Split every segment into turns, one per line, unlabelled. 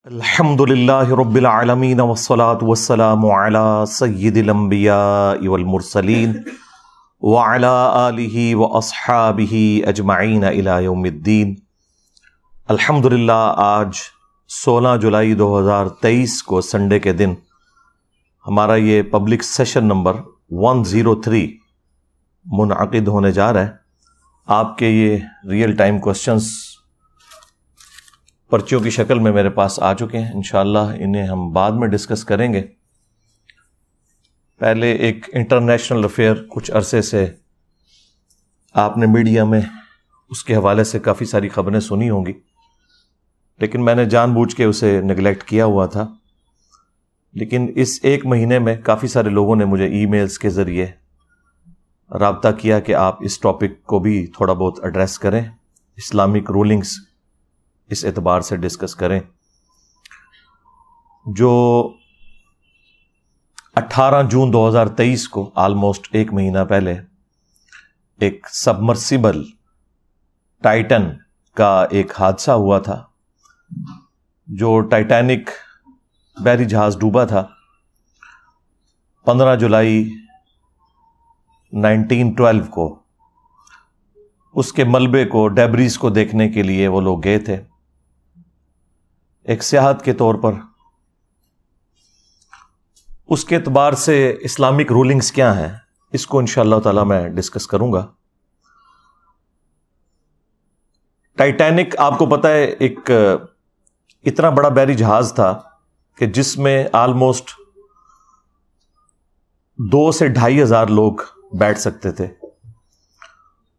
الحمدللہ رب العالمین والصلاة والسلام علی سید الانبیاء والمرسلین وعلی آلہ واصحابہ اجمعین الی یوم الدین۔ الحمدللہ آج 16 جولائی 2023 کو سنڈے کے دن ہمارا یہ پبلک سیشن نمبر 103 منعقد ہونے جا رہا ہے۔ آپ کے یہ ریئل ٹائم کوسچنز پرچیوں کی شکل میں میرے پاس آ چکے ہیں، انشاءاللہ انہیں ہم بعد میں ڈسکس کریں گے۔ پہلے ایک انٹرنیشنل افیئر کچھ عرصے سے آپ نے میڈیا میں اس کے حوالے سے کافی ساری خبریں سنی ہوں گی، لیکن میں نے جان بوجھ کے اسے نگلیکٹ کیا ہوا تھا۔ لیکن اس ایک مہینے میں کافی سارے لوگوں نے مجھے ای میلز کے ذریعے رابطہ کیا کہ آپ اس ٹاپک کو بھی تھوڑا بہت ایڈریس کریں، اسلامک رولنگز اس اعتبار سے ڈسکس کریں۔ جو 18 جون 2023 کو آلموسٹ ایک مہینہ پہلے ایک سبمرسیبل ٹائٹن کا ایک حادثہ ہوا تھا، جو ٹائٹینک بحری جہاز ڈوبا تھا 15 جولائی 1912 کو۔ اس کے ملبے کو، ڈیبریز کو دیکھنے کے لیے وہ لوگ گئے تھے ایک سیاحت کے طور پر۔ اس کے اعتبار سے اسلامک رولنگز کیا ہیں اس کو انشاءاللہ تعالی میں ڈسکس کروں گا۔ ٹائٹینک آپ کو پتہ ہے ایک اتنا بڑا بحری جہاز تھا کہ جس میں آلموسٹ 2 سے 2,500 لوگ بیٹھ سکتے تھے،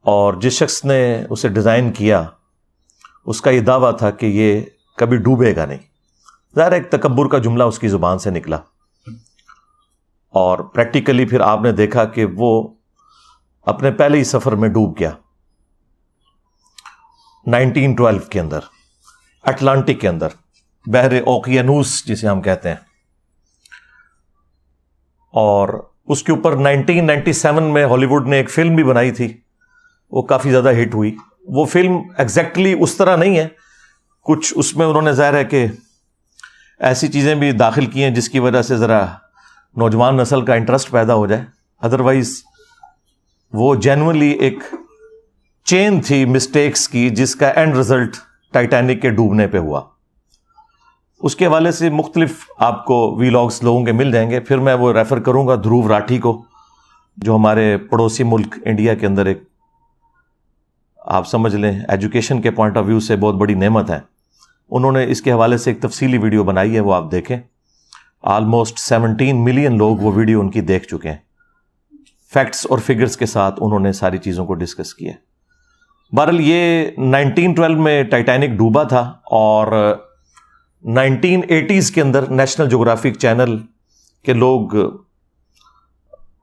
اور جس شخص نے اسے ڈیزائن کیا اس کا یہ دعویٰ تھا کہ یہ کبھی ڈوبے گا نہیں۔ ظاہر ایک تکبر کا جملہ اس کی زبان سے نکلا، اور پریکٹیکلی پھر آپ نے دیکھا کہ وہ اپنے پہلے ہی سفر میں ڈوب گیا 1912 کے اندر، اٹلانٹک کے اندر، بحر اوقیانوس جسے ہم کہتے ہیں۔ اور اس کے اوپر 1997 میں ہالی ووڈ نے ایک فلم بھی بنائی تھی، وہ کافی زیادہ ہٹ ہوئی۔ وہ فلم ایگزیکٹلی اس طرح نہیں ہے، کچھ اس میں انہوں نے ظاہر ہے کہ ایسی چیزیں بھی داخل کی ہیں جس کی وجہ سے ذرا نوجوان نسل کا انٹرسٹ پیدا ہو جائے، ادروائز وہ جینوئنلی ایک چین تھی مسٹیکس کی جس کا اینڈ رزلٹ ٹائٹینک کے ڈوبنے پہ ہوا۔ اس کے حوالے سے مختلف آپ کو ویلاگز لوگوں کے مل جائیں گے، پھر میں وہ ریفر کروں گا دھروو راٹھی کو، جو ہمارے پڑوسی ملک انڈیا کے اندر ایک آپ سمجھ لیں ایجوکیشن کے پوائنٹ آف ویو سے بہت بڑی نعمت ہے۔ انہوں نے اس کے حوالے سے ایک تفصیلی ویڈیو بنائی ہے، وہ آپ دیکھیں۔ آلموسٹ 17 ملین لوگ وہ ویڈیو ان کی دیکھ چکے ہیں، فیکٹس اور فگرز کے ساتھ انہوں نے ساری چیزوں کو ڈسکس کیا۔ بہرحال یہ 1912 میں ٹائٹینک ڈوبا تھا، اور 1980s کے اندر نیشنل جغرافک چینل کے لوگ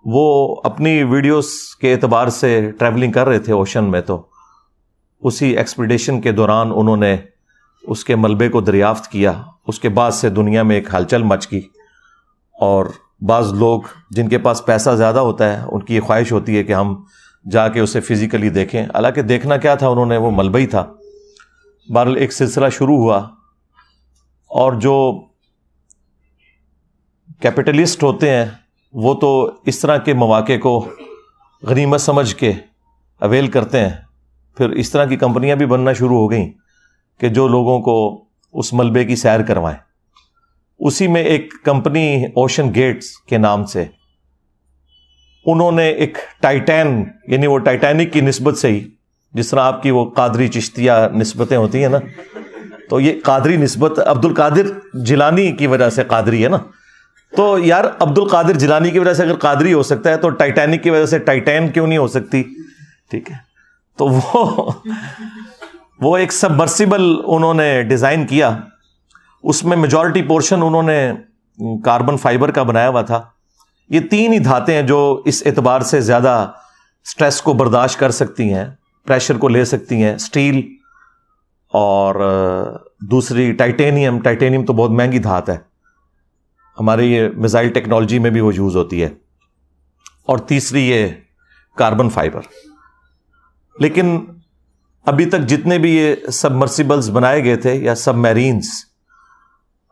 وہ اپنی ویڈیوز کے اعتبار سے ٹریولنگ کر رہے تھے اوشن میں، تو اسی ایکسپیڈیشن کے دوران انہوں نے اس کے ملبے کو دریافت کیا۔ اس کے بعد سے دنیا میں ایک ہلچل مچ گئی، اور بعض لوگ جن کے پاس پیسہ زیادہ ہوتا ہے ان کی یہ خواہش ہوتی ہے کہ ہم جا کے اسے فزیکلی دیکھیں، حالانکہ دیکھنا کیا تھا انہوں نے، وہ ملبہ ہی تھا۔ بہرحال ایک سلسلہ شروع ہوا، اور جو کیپٹلسٹ ہوتے ہیں وہ تو اس طرح کے مواقع کو غنیمت سمجھ کے اویل کرتے ہیں۔ پھر اس طرح کی کمپنیاں بھی بننا شروع ہو گئیں کہ جو لوگوں کو اس ملبے کی سیر کروائیں۔ اسی میں ایک کمپنی اوشن گیٹس کے نام سے انہوں نے ایک ٹائٹین، یعنی وہ ٹائٹینک کی نسبت سے ہی، جس طرح آپ کی وہ قادری چشتیہ نسبتیں ہوتی ہیں نا، تو یہ قادری نسبت عبد القادر جیلانی کی وجہ سے قادری ہے نا، تو یار عبد القادر جیلانی کی وجہ سے اگر قادری ہو سکتا ہے تو ٹائٹینک کی وجہ سے ٹائٹین کیوں نہیں ہو سکتی؟ ٹھیک ہے، تو وہ ایک سبمرسیبل انہوں نے ڈیزائن کیا۔ اس میں میجورٹی پورشن انہوں نے کاربن فائبر کا بنایا ہوا تھا۔ یہ 3 ہی دھاتیں ہیں جو اس اعتبار سے زیادہ سٹریس کو برداشت کر سکتی ہیں، پریشر کو لے سکتی ہیں، سٹیل اور دوسری ٹائٹینیم۔ ٹائٹینیم تو بہت مہنگی دھات ہے، ہمارے یہ میزائل ٹیکنالوجی میں بھی وہ یوز ہوتی ہے، اور تیسری یہ کاربن فائبر۔ لیکن ابھی تک جتنے بھی یہ سبمرسیبلز بنائے گئے تھے یا سب میرینز،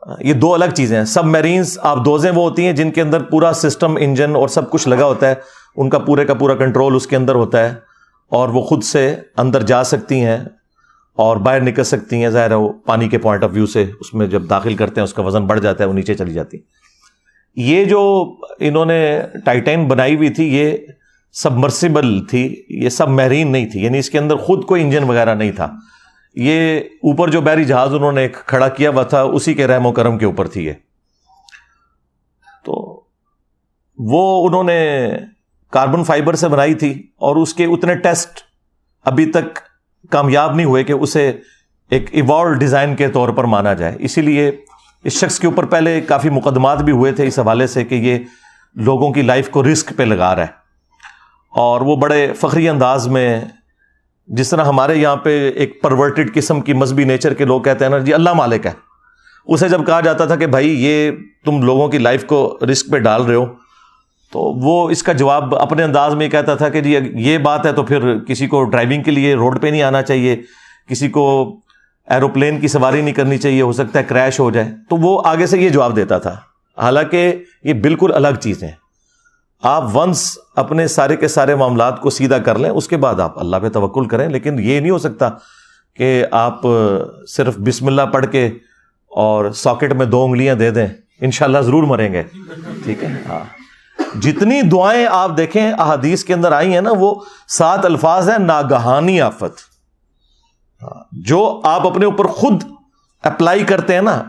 یہ دو الگ چیزیں ہیں. سب میرینز آپ دوزیں وہ ہوتی ہیں جن کے اندر پورا سسٹم انجن اور سب کچھ لگا ہوتا ہے, ان کا پورے کا پورا کنٹرول اس کے اندر ہوتا ہے اور وہ خود سے اندر جا سکتی ہیں اور باہر نکل سکتی ہیں. ظاہر ہے وہ پانی کے پوائنٹ آف ویو سے اس میں جب داخل کرتے ہیں اس کا وزن بڑھ جاتا ہے, وہ نیچے چلی جاتی. یہ جو انہوں نے ٹائٹین بنائی ہوئی تھی یہ سبمرسیبل تھی, یہ سب میرین نہیں تھی, یعنی اس کے اندر خود کوئی انجن وغیرہ نہیں تھا. یہ اوپر جو بحری جہاز انہوں نے ایک کھڑا کیا ہوا تھا اسی کے رحم و کرم کے اوپر تھی یہ. تو وہ انہوں نے کاربن فائبر سے بنائی تھی اور اس کے اتنے ٹیسٹ ابھی تک کامیاب نہیں ہوئے کہ اسے ایک ایوالو ڈیزائن کے طور پر مانا جائے. اسی لیے اس شخص کے اوپر پہلے کافی مقدمات بھی ہوئے تھے اس حوالے سے کہ یہ لوگوں کی لائف کو رسک پہ لگا رہا ہے. اور وہ بڑے فخری انداز میں, جس طرح ہمارے یہاں پہ ایک پرورٹڈ قسم کی مذہبی نیچر کے لوگ کہتے ہیں نا جی اللہ مالک ہے, اسے جب کہا جاتا تھا کہ بھائی یہ تم لوگوں کی لائف کو رسک پہ ڈال رہے ہو, تو وہ اس کا جواب اپنے انداز میں کہتا تھا کہ جی یہ بات ہے تو پھر کسی کو ڈرائیونگ کے لیے روڈ پہ نہیں آنا چاہیے, کسی کو ایروپلین کی سواری نہیں کرنی چاہیے, ہو سکتا ہے کریش ہو جائے. تو وہ آگے سے یہ جواب دیتا تھا, حالانکہ یہ بالکل الگ چیزیں. آپ ونس اپنے سارے کے سارے معاملات کو سیدھا کر لیں, اس کے بعد آپ اللہ پہ توکل کریں, لیکن یہ نہیں ہو سکتا کہ آپ صرف بسم اللہ پڑھ کے اور ساکٹ میں 2 انگلیاں دے دیں انشاءاللہ ضرور مریں گے. ٹھیک ہے, ہاں. جتنی دعائیں آپ دیکھیں احادیث کے اندر آئی ہیں نا, وہ 7 الفاظ ہیں ناگہانی آفت. جو آپ اپنے اوپر خود اپلائی کرتے ہیں نا,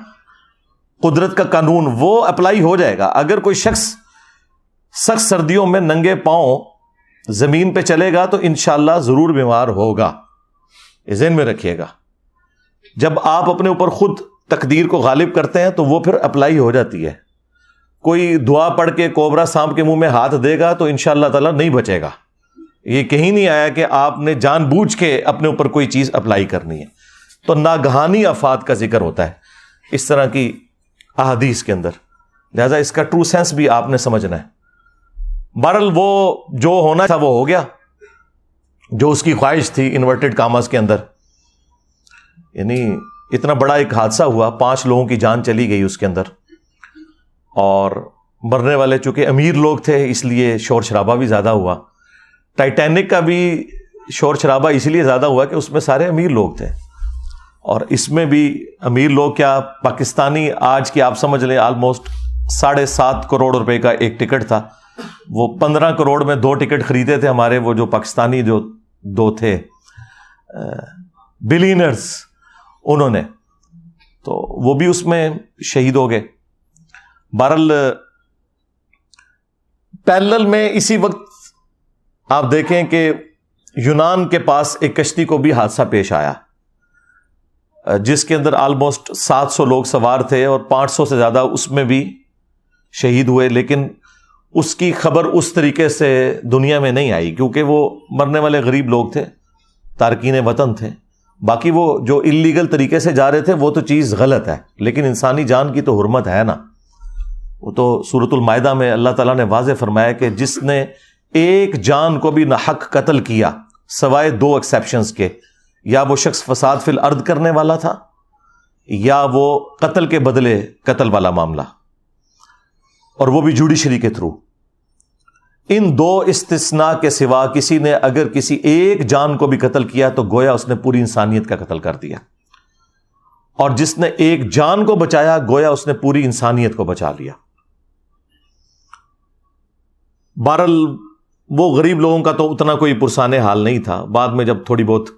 قدرت کا قانون, وہ اپلائی ہو جائے گا. اگر کوئی شخص سخت سردیوں میں ننگے پاؤں زمین پہ چلے گا تو انشاءاللہ ضرور بیمار ہوگا, ذہن میں رکھیے گا. جب آپ اپنے اوپر خود تقدیر کو غالب کرتے ہیں تو وہ پھر اپلائی ہو جاتی ہے. کوئی دعا پڑھ کے کوبرا سانپ کے منہ میں ہاتھ دے گا تو انشاءاللہ تعالیٰ نہیں بچے گا. یہ کہیں نہیں آیا کہ آپ نے جان بوجھ کے اپنے اوپر کوئی چیز اپلائی کرنی ہے. تو ناگہانی آفات کا ذکر ہوتا ہے اس طرح کی احادیث کے اندر, لہذا اس کا ٹرو سینس بھی آپ نے سمجھنا ہے. بہرحال وہ جو ہونا تھا وہ ہو گیا, جو اس کی خواہش تھی انورٹڈ کاماز کے اندر. یعنی اتنا بڑا ایک حادثہ ہوا, 5 لوگوں کی جان چلی گئی اس کے اندر, اور مرنے والے چونکہ امیر لوگ تھے اس لیے شور شرابہ بھی زیادہ ہوا. ٹائٹینک کا بھی شور شرابہ اس لیے زیادہ ہوا کہ اس میں سارے امیر لوگ تھے, اور اس میں بھی امیر لوگ کیا, پاکستانی آج کی آپ سمجھ لیں آلموسٹ 7.5 کروڑ روپے کا ایک ٹکٹ تھا. وہ 15 کروڑ میں 2 ٹکٹ خریدے تھے ہمارے وہ جو پاکستانی جو 2 تھے بلینرز, انہوں نے, تو وہ بھی اس میں شہید ہو گئے. بہرحال پیرلل میں اسی وقت آپ دیکھیں کہ یونان کے پاس ایک کشتی کو بھی حادثہ پیش آیا جس کے اندر آلموسٹ 700 لوگ سوار تھے اور 500 سے زیادہ اس میں بھی شہید ہوئے. لیکن اس کی خبر اس طریقے سے دنیا میں نہیں آئی کیونکہ وہ مرنے والے غریب لوگ تھے, تارکین وطن تھے. باقی وہ جو اللیگل طریقے سے جا رہے تھے وہ تو چیز غلط ہے, لیکن انسانی جان کی تو حرمت ہے نا. وہ تو سورۃ المائدہ میں اللہ تعالیٰ نے واضح فرمایا کہ جس نے ایک جان کو بھی ناحق قتل کیا سوائے 2 ایکسیپشنز کے, یا وہ شخص فساد فی الارض کرنے والا تھا یا وہ قتل کے بدلے قتل والا معاملہ, اور وہ بھی جوڈیشری کے تھرو. ان 2 استثناء کے سوا کسی نے اگر کسی ایک جان کو بھی قتل کیا تو گویا اس نے پوری انسانیت کا قتل کر دیا, اور جس نے ایک جان کو بچایا گویا اس نے پوری انسانیت کو بچا لیا. بہرحال وہ غریب لوگوں کا تو اتنا کوئی پرسان حال نہیں تھا. بعد میں جب تھوڑی بہت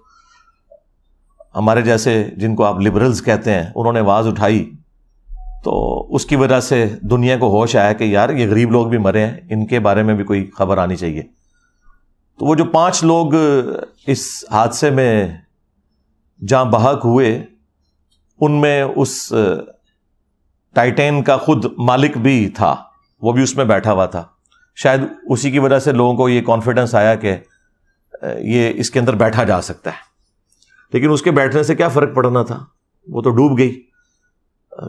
ہمارے جیسے جن کو آپ لبرلز کہتے ہیں انہوں نے آواز اٹھائی تو اس کی وجہ سے دنیا کو ہوش آیا کہ یار یہ غریب لوگ بھی مرے ہیں, ان کے بارے میں بھی کوئی خبر آنی چاہیے. تو وہ جو 5 لوگ اس حادثے میں جاں بحق ہوئے ان میں اس ٹائٹین کا خود مالک بھی تھا, وہ بھی اس میں بیٹھا ہوا تھا. شاید اسی کی وجہ سے لوگوں کو یہ کانفیڈنس آیا کہ یہ اس کے اندر بیٹھا جا سکتا ہے. لیکن اس کے بیٹھنے سے کیا فرق پڑنا تھا, وہ تو ڈوب گئی.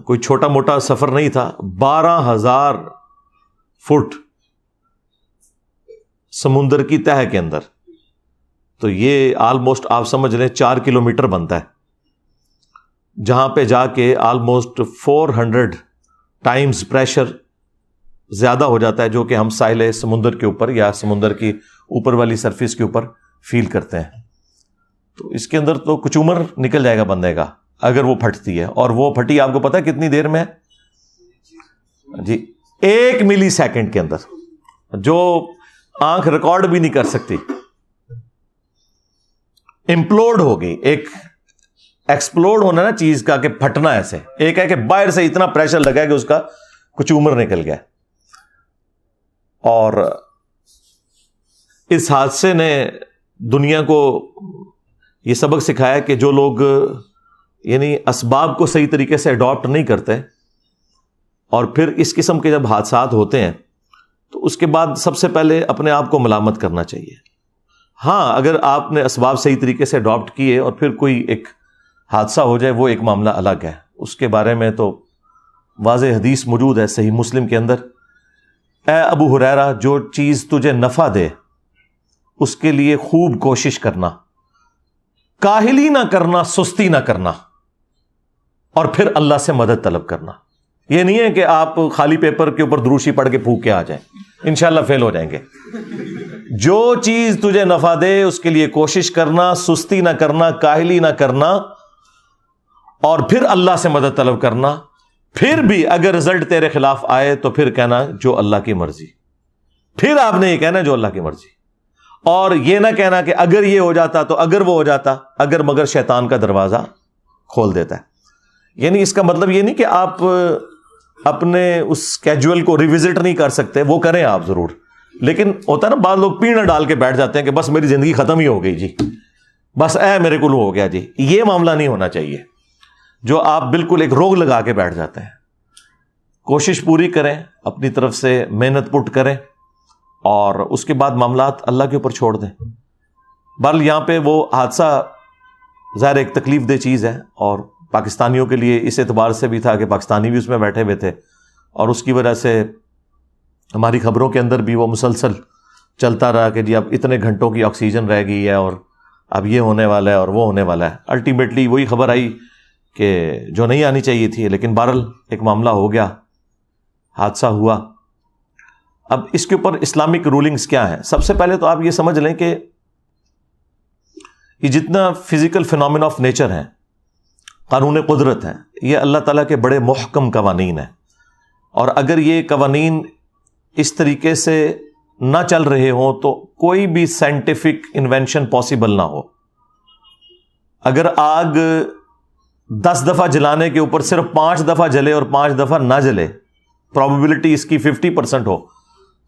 کوئی چھوٹا موٹا سفر نہیں تھا. 12,000 فٹ سمندر کی تہہ کے اندر, تو یہ آلموسٹ آپ سمجھ لیں 4 کلومیٹر بنتا ہے. جہاں پہ جا کے آلموسٹ 400 ٹائمز پریشر زیادہ ہو جاتا ہے جو کہ ہم ساحل سمندر کے اوپر یا سمندر کی اوپر والی سرفیس کے اوپر فیل کرتے ہیں. تو اس کے اندر تو کچومر نکل جائے گا بندے کا اگر وہ پھٹتی ہے. اور وہ پھٹی آپ کو پتا ہے کتنی دیر میں ہے جی؟ 1 ملی سیکنڈ کے اندر, جو آنکھ ریکارڈ بھی نہیں کر سکتی. امپلوڈ ہو گئی. ایک ایکسپلوڈ ہونا نا چیز کا کہ پھٹنا ایسے, ایک ہے کہ باہر سے اتنا پریشر لگا ہے کہ اس کا کچومر نکل گیا. اور اس حادثے نے دنیا کو یہ سبق سکھایا کہ جو لوگ یعنی اسباب کو صحیح طریقے سے اڈاپٹ نہیں کرتے اور پھر اس قسم کے جب حادثات ہوتے ہیں تو اس کے بعد سب سے پہلے اپنے آپ کو ملامت کرنا چاہیے. ہاں, اگر آپ نے اسباب صحیح طریقے سے اڈاپٹ کیے اور پھر کوئی ایک حادثہ ہو جائے وہ ایک معاملہ الگ ہے. اس کے بارے میں تو واضح حدیث موجود ہے صحیح مسلم کے اندر, اے ابو ہریرہ جو چیز تجھے نفع دے اس کے لیے خوب کوشش کرنا, کاہلی نہ کرنا, سستی نہ کرنا, اور پھر اللہ سے مدد طلب کرنا. یہ نہیں ہے کہ آپ خالی پیپر کے اوپر دروشی پڑھ کے پھونک کے آ جائیں, انشاءاللہ فیل ہو جائیں گے. جو چیز تجھے نفع دے اس کے لیے کوشش کرنا, سستی نہ کرنا, کاہلی نہ کرنا, اور پھر اللہ سے مدد طلب کرنا. پھر بھی اگر رزلٹ تیرے خلاف آئے تو پھر کہنا جو اللہ کی مرضی. پھر آپ نے یہ کہنا جو اللہ کی مرضی, اور یہ نہ کہنا کہ اگر یہ ہو جاتا تو اگر وہ ہو جاتا, اگر مگر شیطان کا دروازہ کھول دیتا ہے. یعنی اس کا مطلب یہ نہیں کہ آپ اپنے اس کیجول کو ریوزٹ نہیں کر سکتے, وہ کریں آپ ضرور, لیکن ہوتا ہے نا بعض لوگ پیڑ ڈال کے بیٹھ جاتے ہیں کہ بس میری زندگی ختم ہی ہو گئی جی, بس میرے کو ہو گیا جی. یہ معاملہ نہیں ہونا چاہیے جو آپ بالکل ایک روگ لگا کے بیٹھ جاتے ہیں. کوشش پوری کریں, اپنی طرف سے محنت پٹ کریں, اور اس کے بعد معاملات اللہ کے اوپر چھوڑ دیں. بہرحال یہاں پہ وہ حادثہ ظاہر ایک تکلیف دہ چیز ہے, اور پاکستانیوں کے لیے اس اعتبار سے بھی تھا کہ پاکستانی بھی اس میں بیٹھے ہوئے تھے, اور اس کی وجہ سے ہماری خبروں کے اندر بھی وہ مسلسل چلتا رہا کہ جی اب اتنے گھنٹوں کی آکسیجن رہ گئی ہے اور اب یہ ہونے والا ہے اور وہ ہونے والا ہے. الٹیمیٹلی وہی خبر آئی کہ جو نہیں آنی چاہیے تھی, لیکن بہرحال ایک معاملہ ہو گیا, حادثہ ہوا. اب اس کے اوپر اسلامک رولنگز کیا ہیں؟ سب سے پہلے تو آپ یہ سمجھ لیں کہ یہ جتنا فزیکل فینومینا آف نیچر ہیں, قانون قدرت ہیں, یہ اللہ تعالیٰ کے بڑے محکم قوانین ہیں. اور اگر یہ قوانین اس طریقے سے نہ چل رہے ہوں تو کوئی بھی سائنٹیفک انوینشن پاسبل نہ ہو. اگر آگ 10 دفعہ جلانے کے اوپر صرف 5 دفعہ جلے اور 5 دفعہ نہ جلے, پرابیبلٹی اس کی 50% ہو,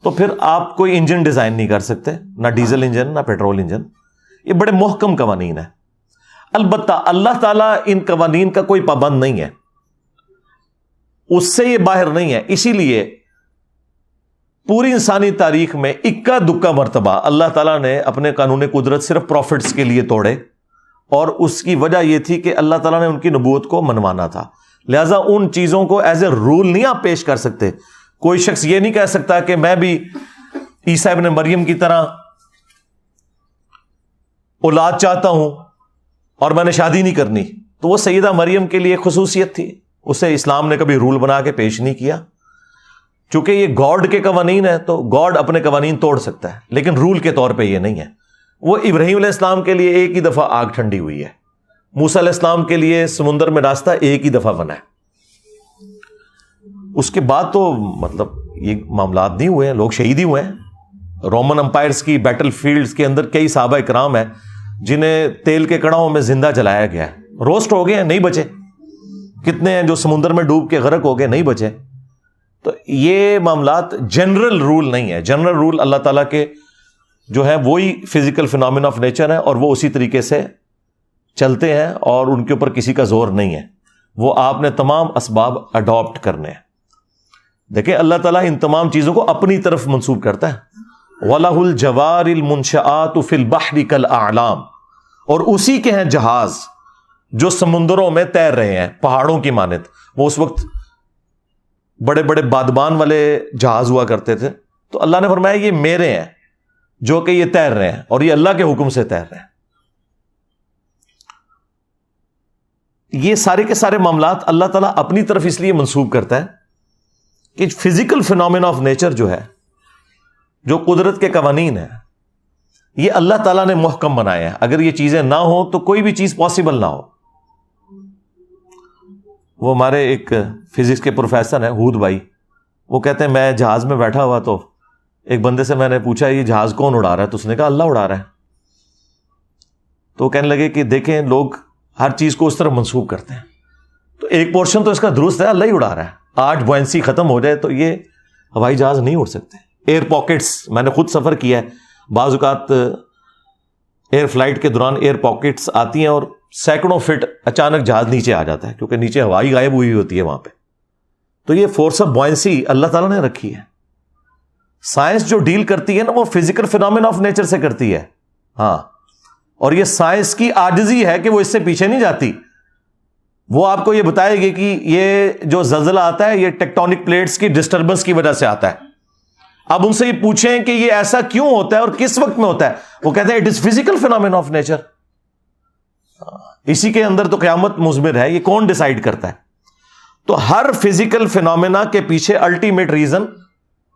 تو پھر آپ کوئی انجن ڈیزائن نہیں کر سکتے, نہ ڈیزل انجن نہ پیٹرول انجن. یہ بڑے محکم قوانین ہیں. البتہ اللہ تعالیٰ ان قوانین کا کوئی پابند نہیں ہے, اس سے یہ باہر نہیں ہے. اسی لیے پوری انسانی تاریخ میں اکا دکا مرتبہ اللہ تعالیٰ نے اپنے قانون قدرت صرف پروفٹس کے لیے توڑے, اور اس کی وجہ یہ تھی کہ اللہ تعالیٰ نے ان کی نبوت کو منوانا تھا. لہٰذا ان چیزوں کو ایز اے رول نہیں آپ پیش کر سکتے. کوئی شخص یہ نہیں کہہ سکتا کہ میں بھی عیسیٰ ابن مریم کی طرح اولاد چاہتا ہوں اور میں نے شادی نہیں کرنی. تو وہ سیدہ مریم کے لیے خصوصیت تھی, اسے اسلام نے کبھی رول بنا کے پیش نہیں کیا. چونکہ یہ گاڈ کے قوانین ہے تو گاڈ اپنے قوانین توڑ سکتا ہے, لیکن رول کے طور پہ یہ نہیں ہے. وہ ابراہیم علیہ السلام کے لیے ایک ہی دفعہ آگ ٹھنڈی ہوئی ہے, موسیٰ علیہ السلام کے لیے سمندر میں راستہ ایک ہی دفعہ بنا ہے. اس کے بعد تو مطلب یہ معاملات نہیں ہوئے ہیں, لوگ شہید ہی ہوئے ہیں. رومن امپائرز کی بیٹل فیلڈز کے اندر کئی صحابہ اکرام ہیں جنہیں تیل کے کڑاؤں میں زندہ جلایا گیا ہے, روسٹ ہو گئے ہیں, نہیں بچے. کتنے ہیں جو سمندر میں ڈوب کے غرق ہو گئے, نہیں بچے. تو یہ معاملات جنرل رول نہیں ہے. جنرل رول اللہ تعالیٰ کے جو ہے وہی فزیکل فینومینا آف نیچر ہے, اور وہ اسی طریقے سے چلتے ہیں, اور ان کے اوپر کسی کا زور نہیں ہے. وہ آپ نے تمام اسباب اڈاپٹ کرنے ہیں. دیکھیں اللہ تعالیٰ ان تمام چیزوں کو اپنی طرف منسوب کرتا ہے. وَلَهُ الْجَوَارِ الْمُنْشَآتُ فِي الْبَحْرِ كَالْأَعْلَامِ, اور اسی کے ہیں جہاز جو سمندروں میں تیر رہے ہیں پہاڑوں کی مانند. وہ اس وقت بڑے بڑے بادبان والے جہاز ہوا کرتے تھے, تو اللہ نے فرمایا یہ میرے ہیں جو کہ یہ تیر رہے ہیں, اور یہ اللہ کے حکم سے تیر رہے ہیں. یہ سارے کے سارے معاملات اللہ تعالیٰ اپنی طرف اس لیے منسوب کرتا ہے کہ فزیکل فینومینا آف نیچر جو ہے، جو قدرت کے قوانین ہیں، یہ اللہ تعالیٰ نے محکم بنایا ہے. اگر یہ چیزیں نہ ہوں تو کوئی بھی چیز پاسبل نہ ہو. وہ ہمارے ایک فزکس کے پروفیسر ہیں ہود بھائی، وہ کہتے ہیں میں جہاز میں بیٹھا ہوا تو ایک بندے سے میں نے پوچھا یہ جہاز کون اڑا رہا ہے، تو اس نے کہا اللہ اڑا رہا ہے. تو وہ کہنے لگے کہ دیکھیں لوگ ہر چیز کو اس طرح منسوب کرتے ہیں، تو ایک پورشن تو اس کا درست ہے، اللہ ہی اڑا رہا ہے. آج بوئنسی ختم ہو جائے تو یہ ہوائی جہاز نہیں اڑ سکتے. ایئر پاکٹس، میں نے خود سفر کیا ہے، بعض اوقات ایئر فلائٹ کے دوران ایئر پاکٹس آتی ہیں اور سینکڑوں فٹ اچانک جہاز نیچے آ جاتا ہے کیونکہ نیچے ہوائی غائب ہوئی ہوتی ہے وہاں پہ. تو یہ فورس آف بوئنسی اللہ تعالیٰ نے رکھی ہے. سائنس جو ڈیل کرتی ہے نا وہ فزیکل فینومینا آف نیچر سے کرتی ہے. ہاں، اور یہ سائنس کی عاجزی ہے کہ وہ اس سے پیچھے نہیں جاتی. وہ آپ کو یہ بتائے گی کہ یہ جو زلزلہ آتا ہے یہ ٹیکٹونک پلیٹس کی ڈسٹربنس کی وجہ سے آتا ہے. اب ان سے یہ پوچھیں کہ یہ ایسا کیوں ہوتا ہے اور کس وقت میں ہوتا ہے، وہ کہتے ہیں it is physical phenomena of nature. اسی کے اندر تو قیامت مضمر ہے، یہ کون ڈیسائیڈ کرتا ہے؟ تو ہر فزیکل فینومینا کے پیچھے الٹیمیٹ ریزن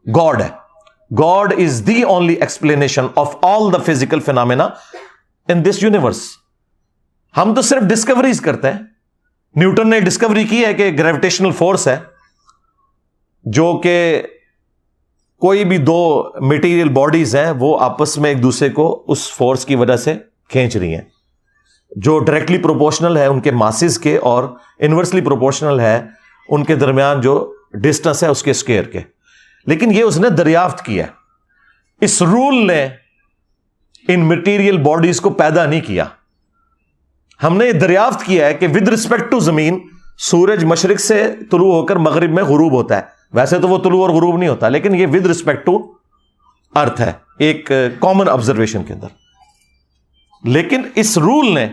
گاڈ ہے. God is the only explanation of all the physical phenomena in this universe. ہم تو صرف ڈسکوریز کرتے ہیں. نیوٹن نے ڈسکوری کی ہے کہ گریویٹیشنل فورس ہے جو کہ کوئی بھی دو میٹیریل باڈیز ہیں وہ آپس میں ایک دوسرے کو اس فورس کی وجہ سے کھینچ رہی ہیں، جو ڈائریکٹلی پروپورشنل ہے ان کے ماسز کے اور انورسلی پروپورشنل ہے ان کے درمیان جو ڈسٹنس ہے اس کے اسکوائر کے. لیکن یہ اس نے دریافت کیا. اس رول نے ان میٹیریل باڈیز کو پیدا نہیں کیا. ہم نے یہ دریافت کیا ہے کہ ود رسپیکٹ ٹو زمین سورج مشرق سے طلوع ہو کر مغرب میں غروب ہوتا ہے. ویسے تو وہ طلوع اور غروب نہیں ہوتا، لیکن یہ ود رسپیکٹ ٹو ارتھ ہے ایک کامن آبزرویشن کے اندر. لیکن اس رول نے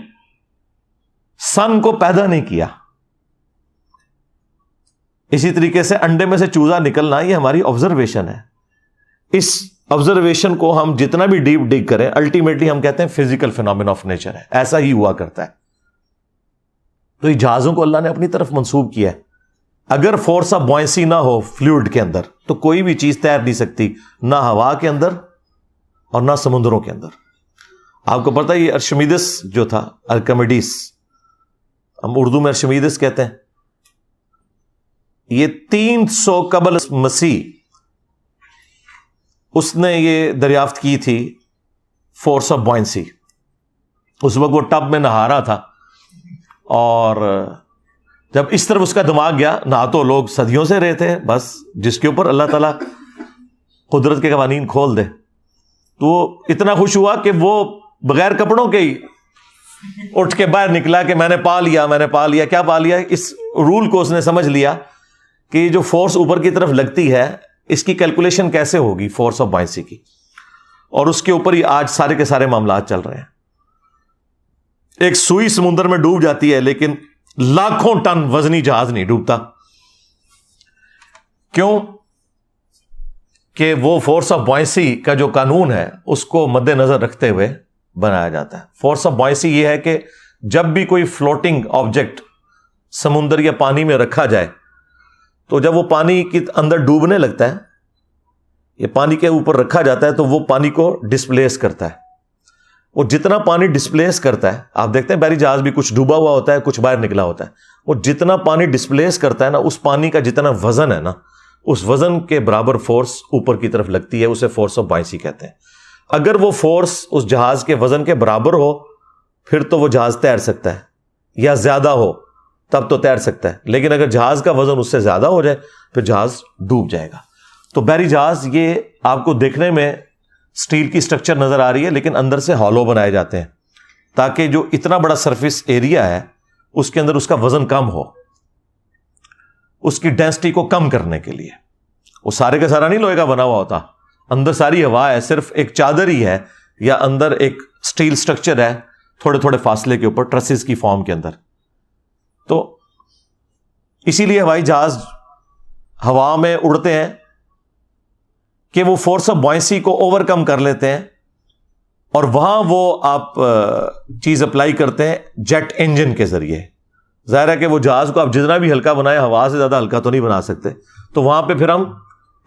سن کو پیدا نہیں کیا. اسی طریقے سے انڈے میں سے چوزا نکلنا یہ ہماری آبزرویشن ہے. اس آبزرویشن کو ہم جتنا بھی ڈیپ ڈگ کریں الٹیمیٹلی ہم کہتے ہیں فزیکل فینومینا آف نیچر ہے، ایسا ہی ہوا کرتا ہے. تو یہ جہازوں کو اللہ نے اپنی طرف منسوب کیا ہے. اگر فورس آف بوئنسی نہ ہو فلوئڈ کے اندر تو کوئی بھی چیز تیر نہیں سکتی، نہ ہوا کے اندر اور نہ سمندروں کے اندر. آپ کو پتہ ہے یہ ارشمیدس جو تھا، ارکمیڈس، ہم اردو میں ارشمیدس کہتے ہیں، یہ 300 قبل مسیح اس نے یہ دریافت کی تھی فورس آف بوئنسی. اس وقت وہ ٹب میں نہا رہا تھا اور جب اس طرف اس کا دماغ گیا، نہ تو لوگ صدیوں سے رہے تھے بس جس کے اوپر اللہ تعالیٰ قدرت کے قوانین کھول دے، تو وہ اتنا خوش ہوا کہ وہ بغیر کپڑوں کے ہی اٹھ کے باہر نکلا کہ میں نے پا لیا، میں نے پا لیا. کیا پا لیا؟ اس رول کو اس نے سمجھ لیا کہ یہ جو فورس اوپر کی طرف لگتی ہے اس کی کیلکولیشن کیسے ہوگی فورس آف بوئنسی کی، اور اس کے اوپر ہی آج سارے کے سارے معاملات چل رہے ہیں. ایک سوئی سمندر میں ڈوب جاتی ہے لیکن لاکھوں ٹن وزنی جہاز نہیں ڈوبتا. کیوں؟ کہ وہ فورس آف بوئنسی کا جو قانون ہے اس کو مد نظر رکھتے ہوئے بنایا جاتا ہے. فورس آف بوئنسی یہ ہے کہ جب بھی کوئی فلوٹنگ آبجیکٹ سمندر یا پانی میں رکھا جائے تو جب وہ پانی کے اندر ڈوبنے لگتا ہے، یہ پانی کے اوپر رکھا جاتا ہے تو وہ پانی کو ڈسپلیس کرتا ہے. وہ جتنا پانی ڈسپلیس کرتا ہے، آپ دیکھتے ہیں بحری جہاز بھی کچھ ڈوبا ہوا ہوتا ہے کچھ باہر نکلا ہوتا ہے، وہ جتنا پانی ڈسپلیس کرتا ہے نا اس پانی کا جتنا وزن ہے نا اس وزن کے برابر فورس اوپر کی طرف لگتی ہے، اسے فورس آف بوئنسی کہتے ہیں. اگر وہ فورس اس جہاز کے وزن کے برابر ہو پھر تو وہ جہاز تیر سکتا ہے، یا زیادہ ہو تب تو تیر سکتا ہے، لیکن اگر جہاز کا وزن اس سے زیادہ ہو جائے پھر جہاز ڈوب جائے گا. تو بحری جہاز یہ آپ کو دیکھنے میں اسٹیل کی سٹرکچر نظر آ رہی ہے لیکن اندر سے ہالو بنائے جاتے ہیں تاکہ جو اتنا بڑا سرفیس ایریا ہے اس کے اندر اس کا وزن کم ہو، اس کی ڈینسٹی کو کم کرنے کے لیے. وہ سارے کا سارا نہیں لوہے کا بنا ہوا ہوتا، اندر ساری ہوا ہے، صرف ایک چادر ہی ہے یا اندر ایک اسٹیل سٹرکچر ہے تھوڑے تھوڑے فاصلے کے اوپر ٹرسز کی فارم کے اندر. تو اسی لیے ہوائی جہاز ہوا میں اڑتے ہیں کہ وہ فورس آف بوئنسی کو اوور کم کر لیتے ہیں اور وہاں وہ آپ چیز اپلائی کرتے ہیں جیٹ انجن کے ذریعے. ظاہر ہے کہ وہ جہاز کو آپ جتنا بھی ہلکا بنائیں ہوا سے زیادہ ہلکا تو نہیں بنا سکتے، تو وہاں پہ پھر ہم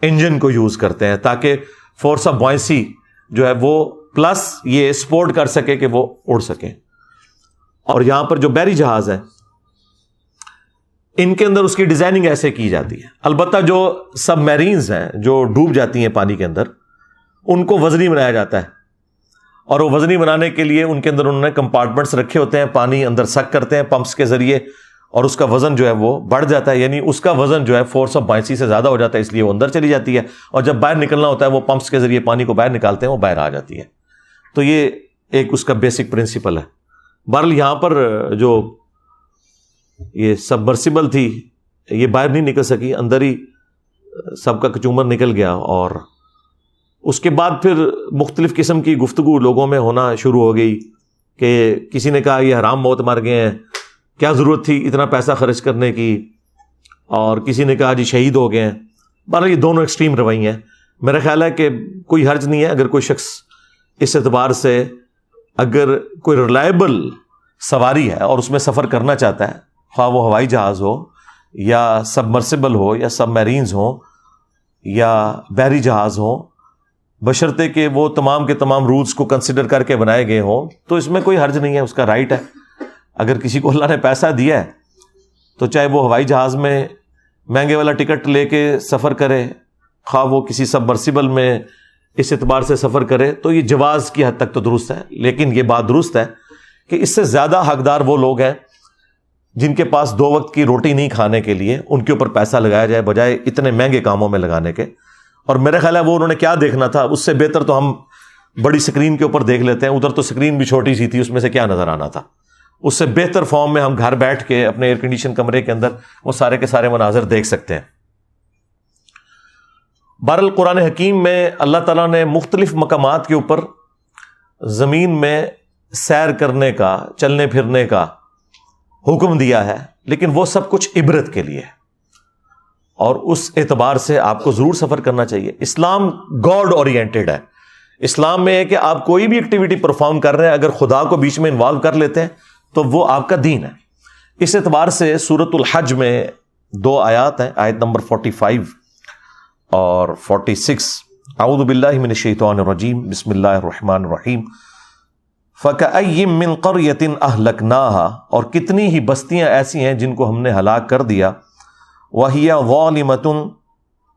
انجن کو یوز کرتے ہیں تاکہ فورس آف بوائنسی جو ہے وہ پلس یہ سپورٹ کر سکے کہ وہ اڑ سکے۔ اور یہاں پر جو بحری جہاز ہیں ان کے اندر اس کی ڈیزائننگ ایسے کی جاتی ہے۔ البتہ جو سب میرینز ہیں جو ڈوب جاتی ہیں پانی کے اندر، ان کو وزنی بنایا جاتا ہے، اور وہ وزنی بنانے کے لیے ان کے اندر انہوں نے کمپارٹمنٹس رکھے ہوتے ہیں، پانی اندر سک کرتے ہیں پمپس کے ذریعے، اور اس کا وزن جو ہے وہ بڑھ جاتا ہے، یعنی اس کا وزن جو ہے فورس آف بائنسی سے زیادہ ہو جاتا ہے، اس لیے وہ اندر چلی جاتی ہے، اور جب باہر نکلنا ہوتا ہے وہ پمپس کے ذریعے پانی کو باہر نکالتے ہیں، وہ باہر آ جاتی ہے۔ تو یہ ایک اس کا بیسک پرنسپل ہے۔ بہرحال یہاں پر جو یہ سبمرسیبل تھی یہ باہر نہیں نکل سکی، اندر ہی سب کا کچومر نکل گیا، اور اس کے بعد پھر مختلف قسم کی گفتگو لوگوں میں ہونا شروع ہو گئی کہ کسی نے کہا یہ حرام موت مر گئے ہیں، کیا ضرورت تھی اتنا پیسہ خرچ کرنے کی، اور کسی نے کہا جی شہید ہو گئے ہیں۔ بہرحال یہ دونوں ایکسٹریم رویے ہیں۔ میرا خیال ہے کہ کوئی حرج نہیں ہے اگر کوئی شخص اس اعتبار سے اگر کوئی ریلائبل سواری ہے اور اس میں سفر کرنا چاہتا ہے، خواہ وہ ہوائی جہاز ہو یا سبمرسیبل ہو یا سب میرینز ہوں یا بحری جہاز ہوں، بشرطے کہ وہ تمام کے تمام رولز کو کنسیڈر کر کے بنائے گئے ہوں، تو اس میں کوئی حرج نہیں ہے، اس کا رائٹ ہے۔ اگر کسی کو اللہ نے پیسہ دیا ہے تو چاہے وہ ہوائی جہاز میں مہنگے والا ٹکٹ لے کے سفر کرے، خواہ وہ کسی سبمرسیبل میں اس اعتبار سے سفر کرے، تو یہ جواز کی حد تک تو درست ہے۔ لیکن یہ بات درست ہے کہ اس سے زیادہ حقدار وہ لوگ ہیں جن کے پاس 2 وقت کی روٹی نہیں کھانے کے لیے، ان کے اوپر پیسہ لگایا جائے بجائے اتنے مہنگے کاموں میں لگانے کے۔ اور میرا خیال ہے وہ انہوں نے کیا دیکھنا تھا، اس سے بہتر تو ہم بڑی سکرین کے اوپر دیکھ لیتے ہیں، ادھر تو سکرین بھی چھوٹی سی تھی، اس میں سے کیا نظر آنا تھا۔ اس سے بہتر فارم میں ہم گھر بیٹھ کے اپنے ایئر کنڈیشن کمرے کے اندر وہ سارے کے سارے مناظر دیکھ سکتے ہیں۔ بہرحال قرآن حکیم میں اللہ تعالیٰ نے مختلف مقامات کے اوپر زمین میں سیر کرنے کا، چلنے پھرنے کا حکم دیا ہے، لیکن وہ سب کچھ عبرت کے لیے ہے، اور اس اعتبار سے آپ کو ضرور سفر کرنا چاہیے۔ اسلام گاڈ اورینٹڈ ہے۔ اسلام میں ہے کہ آپ کوئی بھی ایکٹیویٹی پرفارم کر رہے ہیں، اگر خدا کو بیچ میں انوالو کر لیتے ہیں تو وہ آپ کا دین ہے۔ اس اعتبار سے سورۃ الحج میں 2 آیات ہیں، آیت نمبر 45 اور 46۔ اعوذ باللہ من الشیطان الرجیم، بسم اللہ الرحمن الرحیم۔ فَكَأَيٍّ مِّن قَرْيَةٍ أَهْلَكْنَاهَا، اور کتنی ہی بستیاں ایسی ہیں جن کو ہم نے ہلاک کر دیا، وَهِيَ ظَالِمَةٌ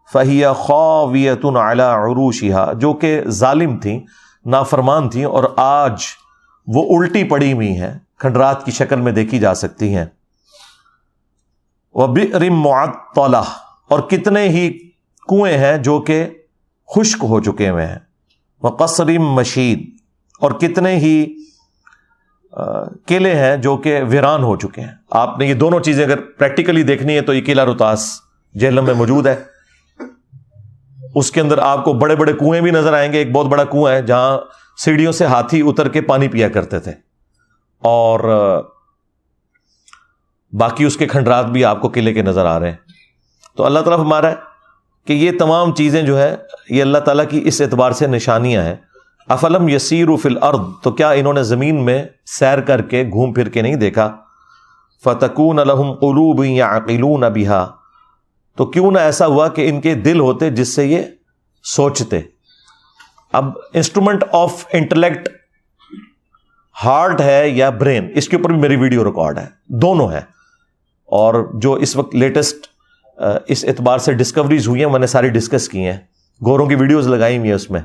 فَهِيَ خَاوِيَةٌ عَلَىٰ عُرُوشِهَا، جو کہ ظالم تھیں، نافرمان تھیں، اور آج وہ الٹی پڑی ہوئی ہیں، کھنڈرات کی شکل میں دیکھی جا سکتی ہیں۔ وَبِئْرٍ مُّعَطَّلَةٍ، اور کتنے ہی کنویں ہیں جو کہ خشک ہو چکے ہوئے ہیں۔ وَقَصْرٍ مَّشِيدٍ، اور کتنے ہی قلعے ہیں جو کہ ویران ہو چکے ہیں۔ آپ نے یہ دونوں چیزیں اگر پریکٹیکلی دیکھنی ہے تو یہ قلعہ روتاس جہلم میں موجود ہے، اس کے اندر آپ کو بڑے بڑے کنویں بھی نظر آئیں گے۔ ایک بہت بڑا کنواں ہے جہاں سیڑھیوں سے ہاتھی اتر کے پانی پیا کرتے تھے، اور باقی اس کے کھنڈرات بھی آپ کو قلعے کے نظر آ رہے ہیں۔ تو اللہ تعالیٰ فرما رہا ہے کہ یہ تمام چیزیں جو ہے یہ اللہ تعالیٰ کی اس اعتبار سے نشانیاں ہیں۔ افلم یسیروا فی الارض، تو کیا انہوں نے زمین میں سیر کر کے گھوم پھر کے نہیں دیکھا؟ فتکون لہم قلوب یعقلون بہا، تو کیوں نہ ایسا ہوا کہ ان کے دل ہوتے جس سے یہ سوچتے۔ اب انسٹرومنٹ آف انٹلیکٹ ہارٹ ہے یا برین، اس کے اوپر بھی میری ویڈیو ریکارڈ ہے، دونوں ہیں، اور جو اس وقت لیٹسٹ اس اعتبار سے ڈسکوریز ہوئی ہیں میں نے ساری ڈسکس کی ہیں، گوروں کی ویڈیوز لگائی ہوئی ہیں اس میں،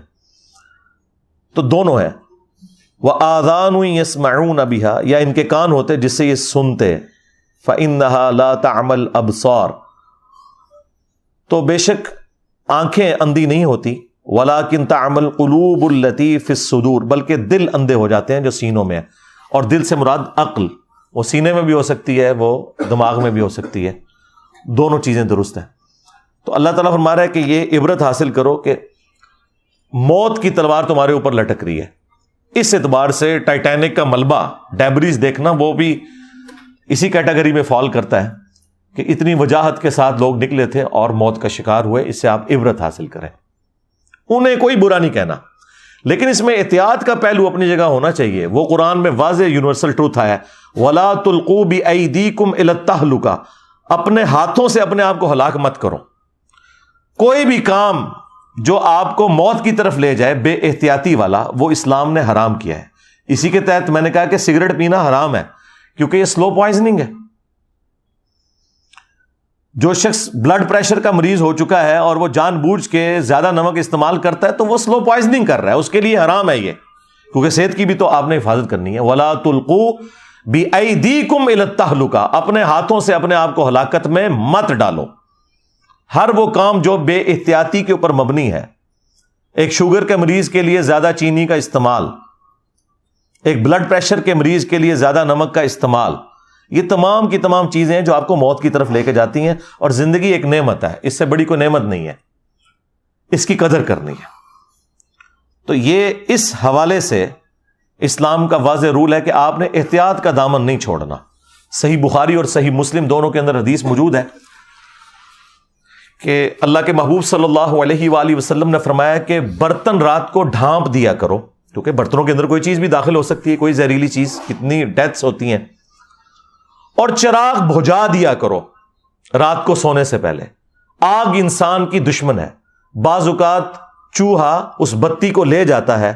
تو دونوں ہیں۔ وَآذَانٌ يَسْمَعُونَ بِهَا، یا ان کے کان ہوتے جس سے یہ سنتے۔ فَإِنَّهَا لَا تَعْمَى الْأَبْصَارُ، تو بے شک آنکھیں اندھی نہیں ہوتی، وَلَٰكِن تَعْمَى الْقُلُوبُ الَّتِي فِي الصُّدُورِ، بلکہ دل اندھے ہو جاتے ہیں جو سینوں میں ہے، اور دل سے مراد عقل، وہ سینے میں بھی ہو سکتی ہے، وہ دماغ میں بھی ہو سکتی ہے، دونوں چیزیں درست ہیں۔ تو اللہ تعالیٰ فرما رہا ہے کہ یہ عبرت حاصل کرو کہ موت کی تلوار تمہارے اوپر لٹک رہی ہے۔ اس اعتبار سے ٹائٹینک کا ملبہ، ڈیبریز دیکھنا، وہ بھی اسی کیٹیگری میں فال کرتا ہے کہ اتنی وجاہت کے ساتھ لوگ نکلے تھے اور موت کا شکار ہوئے۔ اس سے آپ عبرت حاصل کریں، انہیں کوئی برا نہیں کہنا، لیکن اس میں احتیاط کا پہلو اپنی جگہ ہونا چاہیے. وہ قرآن میں واضح یونیورسل ٹروتھ آیا ہے, وَلَا تُلْقُوا بِأَيْدِيكُمْ إِلَى التَّهْلُكَةِ, اپنے ہاتھوں سے اپنے آپ کو ہلاک مت کرو. کوئی بھی کام جو آپ کو موت کی طرف لے جائے بے احتیاطی والا, وہ اسلام نے حرام کیا ہے. اسی کے تحت میں نے کہا کہ سگریٹ پینا حرام ہے, کیونکہ یہ سلو پوائزننگ ہے. جو شخص بلڈ پریشر کا مریض ہو چکا ہے اور وہ جان بوجھ کے زیادہ نمک استعمال کرتا ہے تو وہ سلو پوائزننگ کر رہا ہے, اس کے لیے حرام ہے یہ, کیونکہ صحت کی بھی تو آپ نے حفاظت کرنی ہے. وَلَا تُلْقُوا بِأَيْدِيكُمْ إِلَى التَّهْلُكَةِ, اپنے ہاتھوں سے اپنے آپ کو ہلاکت میں مت ڈالو. ہر وہ کام جو بے احتیاطی کے اوپر مبنی ہے, ایک شوگر کے مریض کے لیے زیادہ چینی کا استعمال, ایک بلڈ پریشر کے مریض کے لیے زیادہ نمک کا استعمال, یہ تمام کی تمام چیزیں ہیں جو آپ کو موت کی طرف لے کے جاتی ہیں. اور زندگی ایک نعمت ہے, اس سے بڑی کوئی نعمت نہیں ہے, اس کی قدر کرنی ہے. تو یہ اس حوالے سے اسلام کا واضح رول ہے کہ آپ نے احتیاط کا دامن نہیں چھوڑنا. صحیح بخاری اور صحیح مسلم دونوں کے اندر حدیث موجود ہے کہ اللہ کے محبوب صلی اللہ علیہ وآلہ وسلم نے فرمایا کہ برتن رات کو ڈھانپ دیا کرو, کیونکہ برتنوں کے اندر کوئی چیز بھی داخل ہو سکتی ہے, کوئی زہریلی چیز, کتنی ڈیتھس ہوتی ہیں. اور چراغ بجھا دیا کرو رات کو سونے سے پہلے. آگ انسان کی دشمن ہے, بعض اوقات چوہا اس بتی کو لے جاتا ہے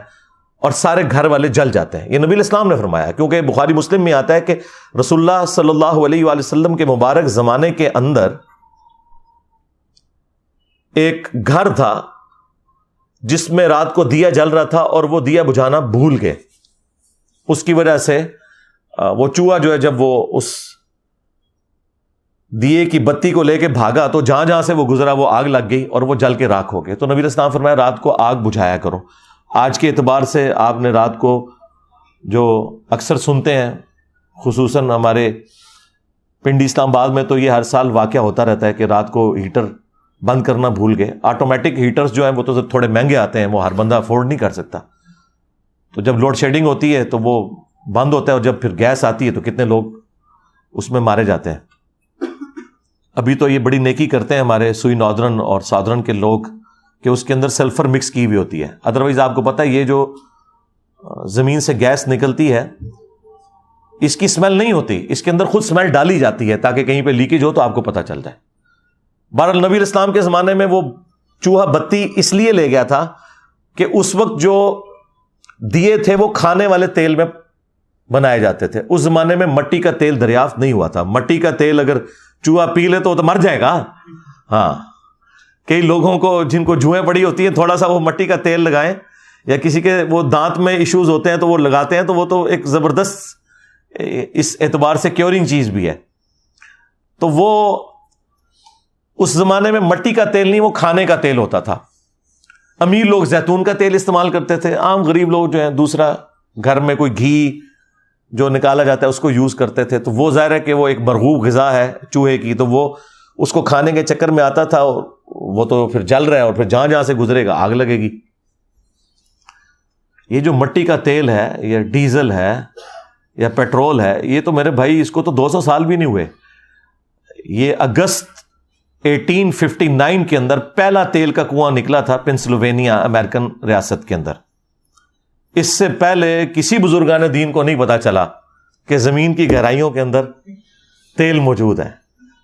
اور سارے گھر والے جل جاتے ہیں. یہ نبی الاسلام نے فرمایا, کیونکہ بخاری مسلم میں آتا ہے کہ رسول اللہ صلی اللہ علیہ وآلہ وسلم کے مبارک زمانے کے اندر ایک گھر تھا جس میں رات کو دیا جل رہا تھا اور وہ دیا بجھانا بھول گئے. اس کی وجہ سے وہ چوہا جو ہے جب وہ اس دیے کی بتی کو لے کے بھاگا تو جہاں جہاں سے وہ گزرا وہ آگ لگ گئی اور وہ جل کے راکھ ہو گئے. تو نبی اسلام فرمایا رات کو آگ بجھایا کرو. آج کے اعتبار سے آپ نے رات کو جو اکثر سنتے ہیں, خصوصاً ہمارے پنڈی اسلام آباد میں تو یہ ہر سال واقعہ ہوتا رہتا ہے کہ رات کو ہیٹر بند کرنا بھول گئے. آٹومیٹک ہیٹرز جو ہیں وہ تو تھوڑے مہنگے آتے ہیں, وہ ہر بندہ افورڈ نہیں کر سکتا. تو جب لوڈ شیڈنگ ہوتی ہے تو وہ بند ہوتا ہے, اور جب پھر گیس آتی ہے تو کتنے لوگ اس میں مارے جاتے ہیں. ابھی تو یہ بڑی نیکی کرتے ہیں ہمارے سوئی ناردرن اور ساؤدرن کے لوگ کہ اس کے اندر سلفر مکس کی ہوئی ہوتی ہے. ادروائز آپ کو پتہ ہے یہ جو زمین سے گیس نکلتی ہے اس کی اسمیل نہیں ہوتی, اس کے اندر خود اسمیل ڈالی جاتی ہے تاکہ کہیں پہ لیکیج ہو تو آپ کو پتہ چل جائے. بہرحال نبی اسلام کے زمانے میں وہ چوہا بتی اس لیے لے گیا تھا کہ اس وقت جو دیے تھے وہ کھانے والے تیل میں بنائے جاتے تھے. اس زمانے میں مٹی کا تیل دریافت نہیں ہوا تھا. مٹی کا تیل اگر چوہا پی لے تو مر جائے گا. ہاں, کئی لوگوں کو جن کو جوئیں پڑی ہوتی ہیں تھوڑا سا وہ مٹی کا تیل لگائیں, یا کسی کے وہ دانت میں ایشوز ہوتے ہیں تو وہ لگاتے ہیں, تو وہ تو ایک زبردست اس اعتبار سے کیورنگ چیز بھی ہے. تو وہ اس زمانے میں مٹی کا تیل نہیں, وہ کھانے کا تیل ہوتا تھا. امیر لوگ زیتون کا تیل استعمال کرتے تھے, عام غریب لوگ جو ہیں دوسرا گھر میں کوئی گھی جو نکالا جاتا ہے اس کو یوز کرتے تھے. تو وہ ظاہر ہے کہ وہ ایک مرغوب غذا ہے چوہے کی, تو وہ اس کو کھانے کے چکر میں آتا تھا, اور وہ تو پھر جل رہا ہے اور پھر جہاں جہاں سے گزرے گا آگ لگے گی. یہ جو مٹی کا تیل ہے یا ڈیزل ہے یا پیٹرول ہے, یہ تو میرے بھائی اس کو تو 200 سال بھی نہیں ہوئے. یہ اگست 1859 کے اندر پہلا تیل کا کنواں نکلا تھا پنسلوینیا امریکن ریاست کے اندر. اس سے پہلے کسی بزرگان دین کو نہیں پتا چلا کہ زمین کی گہرائیوں کے اندر تیل موجود ہے.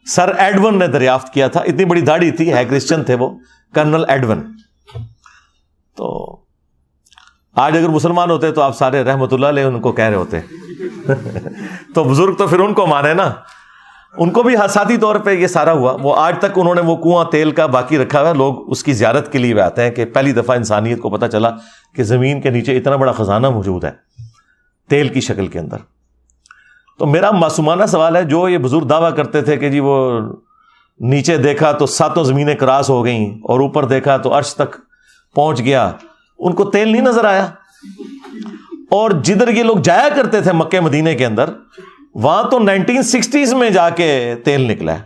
سر ایڈون نے دریافت کیا تھا, اتنی بڑی داڑھی تھی, ہے کرسچن تھے وہ, کرنل ایڈون. تو آج اگر مسلمان ہوتے تو آپ سارے رحمت اللہ علیہ ان کو کہہ رہے ہوتے تو بزرگ تو پھر ان کو مانے نا, ان کو بھی حساتی طور پہ یہ سارا ہوا. وہ آج تک انہوں نے وہ کنواں تیل کا باقی رکھا ہوا ہے, لوگ اس کی زیارت کے لیے آتے ہیں کہ پہلی دفعہ انسانیت کو پتہ چلا کہ زمین کے نیچے اتنا بڑا خزانہ موجود ہے تیل کی شکل کے اندر. تو میرا معصومانہ سوال ہے, جو یہ بزرگ دعویٰ کرتے تھے کہ جی وہ نیچے دیکھا تو 7 زمینیں کراس ہو گئیں اور اوپر دیکھا تو عرش تک پہنچ گیا, ان کو تیل نہیں نظر آیا؟ اور جدھر یہ لوگ جایا کرتے تھے مکہ مدینے کے اندر, وہاں تو 1960s میں جا کے تیل نکلا ہے.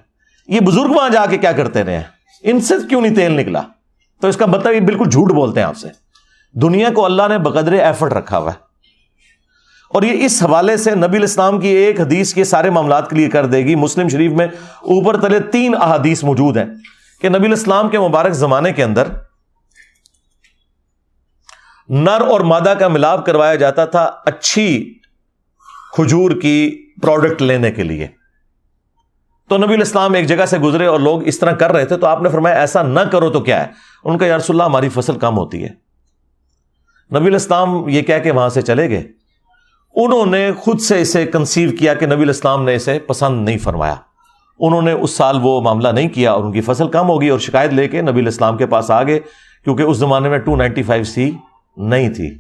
یہ بزرگ وہاں جا کے کیا کرتے رہے ہیں, ان سے کیوں نہیں تیل نکلا؟ تو اس کا مطلب یہ بالکل جھوٹ بولتے ہیں آپ سے. دنیا کو اللہ نے بقدر ایفرٹ رکھا ہوا ہے, اور یہ اس حوالے سے نبی الاسلام کی ایک حدیث کے سارے معاملات کلیئر کر دے گی. مسلم شریف میں اوپر تلے 3 احادیث موجود ہیں کہ نبی الاسلام کے مبارک زمانے کے اندر نر اور مادہ کا ملاپ کروایا جاتا تھا اچھی کھجور کی پروڈکٹ لینے کے لیے. تو نبی علیہ السلام ایک جگہ سے گزرے اور لوگ اس طرح کر رہے تھے, تو آپ نے فرمایا ایسا نہ کرو تو کیا ہے؟ ان کا یا رسول اللہ ہماری فصل کم ہوتی ہے. نبی علیہ السلام یہ کہہ کے وہاں سے چلے گئے. انہوں نے خود سے اسے کنسیو کیا کہ نبی علیہ السلام نے اسے پسند نہیں فرمایا. انہوں نے اس سال وہ معاملہ نہیں کیا اور ان کی فصل کم ہوگی, اور شکایت لے کے نبی علیہ السلام کے پاس آ گئے, کیونکہ اس زمانے میں 295C نہیں تھی.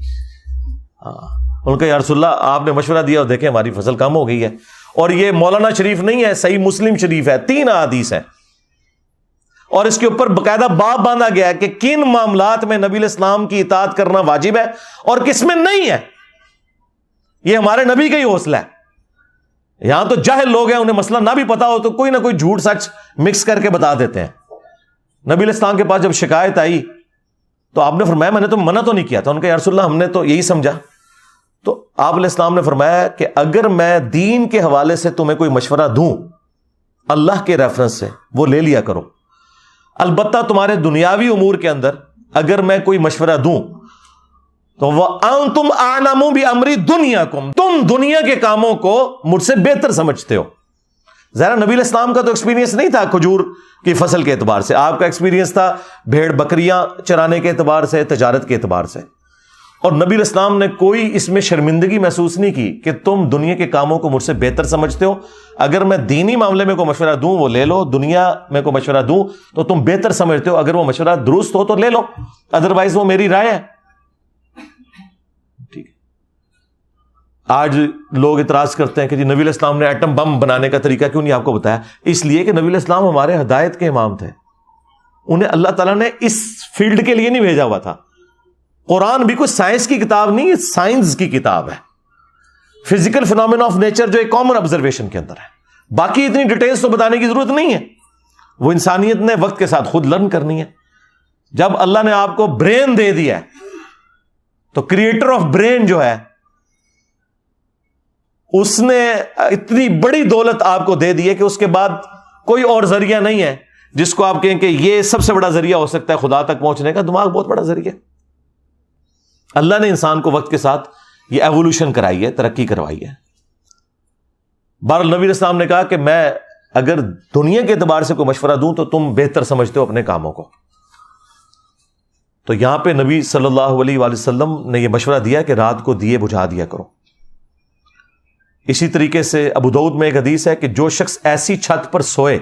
ان کا یا رسول اللہ آپ نے مشورہ دیا اور دیکھیں ہماری فصل کم ہو گئی ہے. اور یہ مولانا شریف نہیں ہے, صحیح مسلم شریف ہے, 3 احادیث ہیں, اور اس کے اوپر باقاعدہ باب باندھا گیا ہے کہ کن معاملات میں نبی علیہ السلام کی اطاعت کرنا واجب ہے اور کس میں نہیں ہے. یہ ہمارے نبی کا ہی حوصلہ ہے. یہاں تو جاہل لوگ ہیں, انہیں مسئلہ نہ بھی پتا ہو تو کوئی نہ کوئی جھوٹ سچ مکس کر کے بتا دیتے ہیں. نبی علیہ السلام کے پاس جب شکایت آئی تو آپ نے فرمایا میں نے تو منع تو نہیں کیا تھا. ان کا یا رسول اللہ ہم نے تو یہی سمجھا. تو آپ علیہ السلام نے فرمایا کہ اگر میں دین کے حوالے سے تمہیں کوئی مشورہ دوں اللہ کے ریفرنس سے, وہ لے لیا کرو. البتہ تمہارے دنیاوی امور کے اندر اگر میں کوئی مشورہ دوں تو وَأَنْتُمْ أَعْلَمُ بِأَمْرِ دُنْيَاكُمْ, تم دنیا کے کاموں کو مجھ سے بہتر سمجھتے ہو. ظاہر نبی علیہ السلام کا تو ایکسپیرینس نہیں تھا کھجور کی فصل کے اعتبار سے, آپ کا ایکسپیرینس تھا بھیڑ بکریاں چرانے کے اعتبار سے, تجارت کے اعتبار سے. اور نبی علیہ السلام نے کوئی اس میں شرمندگی محسوس نہیں کی کہ تم دنیا کے کاموں کو مجھ سے بہتر سمجھتے ہو. اگر میں دینی معاملے میں کوئی مشورہ دوں وہ لے لو, دنیا میں کوئی مشورہ دوں تو تم بہتر سمجھتے ہو, اگر وہ مشورہ درست ہو تو لے لو, ادروائز وہ میری رائے ہے. ٹھیک ہے. آج لوگ اعتراض کرتے ہیں کہ جی نبی علیہ السلام نے ایٹم بم بنانے کا طریقہ کیوں نہیں آپ کو بتایا؟ اس لیے کہ نبی علیہ السلام ہمارے ہدایت کے امام تھے, انہیں اللہ تعالیٰ نے اس فیلڈ کے لیے نہیں بھیجا ہوا تھا. قرآن بھی کوئی سائنس کی کتاب نہیں ہے, سائنس کی کتاب ہے. فزیکل فینومینا آف نیچر جو ایک کامن آبزرویشن کے اندر ہے, باقی اتنی ڈیٹیلز تو بتانے کی ضرورت نہیں ہے, وہ انسانیت نے وقت کے ساتھ خود لرن کرنی ہے. جب اللہ نے آپ کو برین دے دیا ہے تو کریٹر آف برین جو ہے اس نے اتنی بڑی دولت آپ کو دے دی ہے کہ اس کے بعد کوئی اور ذریعہ نہیں ہے جس کو آپ کہیں کہ یہ سب سے بڑا ذریعہ ہو سکتا ہے خدا تک پہنچنے کا. دماغ بہت بڑا ذریعہ. اللہ نے انسان کو وقت کے ساتھ یہ ایوولوشن کرائی ہے, ترقی کروائی ہے. بہرحال نبی علیہ السلام نے کہا کہ میں اگر دنیا کے اعتبار سے کوئی مشورہ دوں تو تم بہتر سمجھتے ہو اپنے کاموں کو. تو یہاں پہ نبی صلی اللہ علیہ وآلہ وسلم نے یہ مشورہ دیا کہ رات کو دیے بجھا دیا کرو. اسی طریقے سے ابو داؤد میں ایک حدیث ہے کہ جو شخص ایسی چھت پر سوئے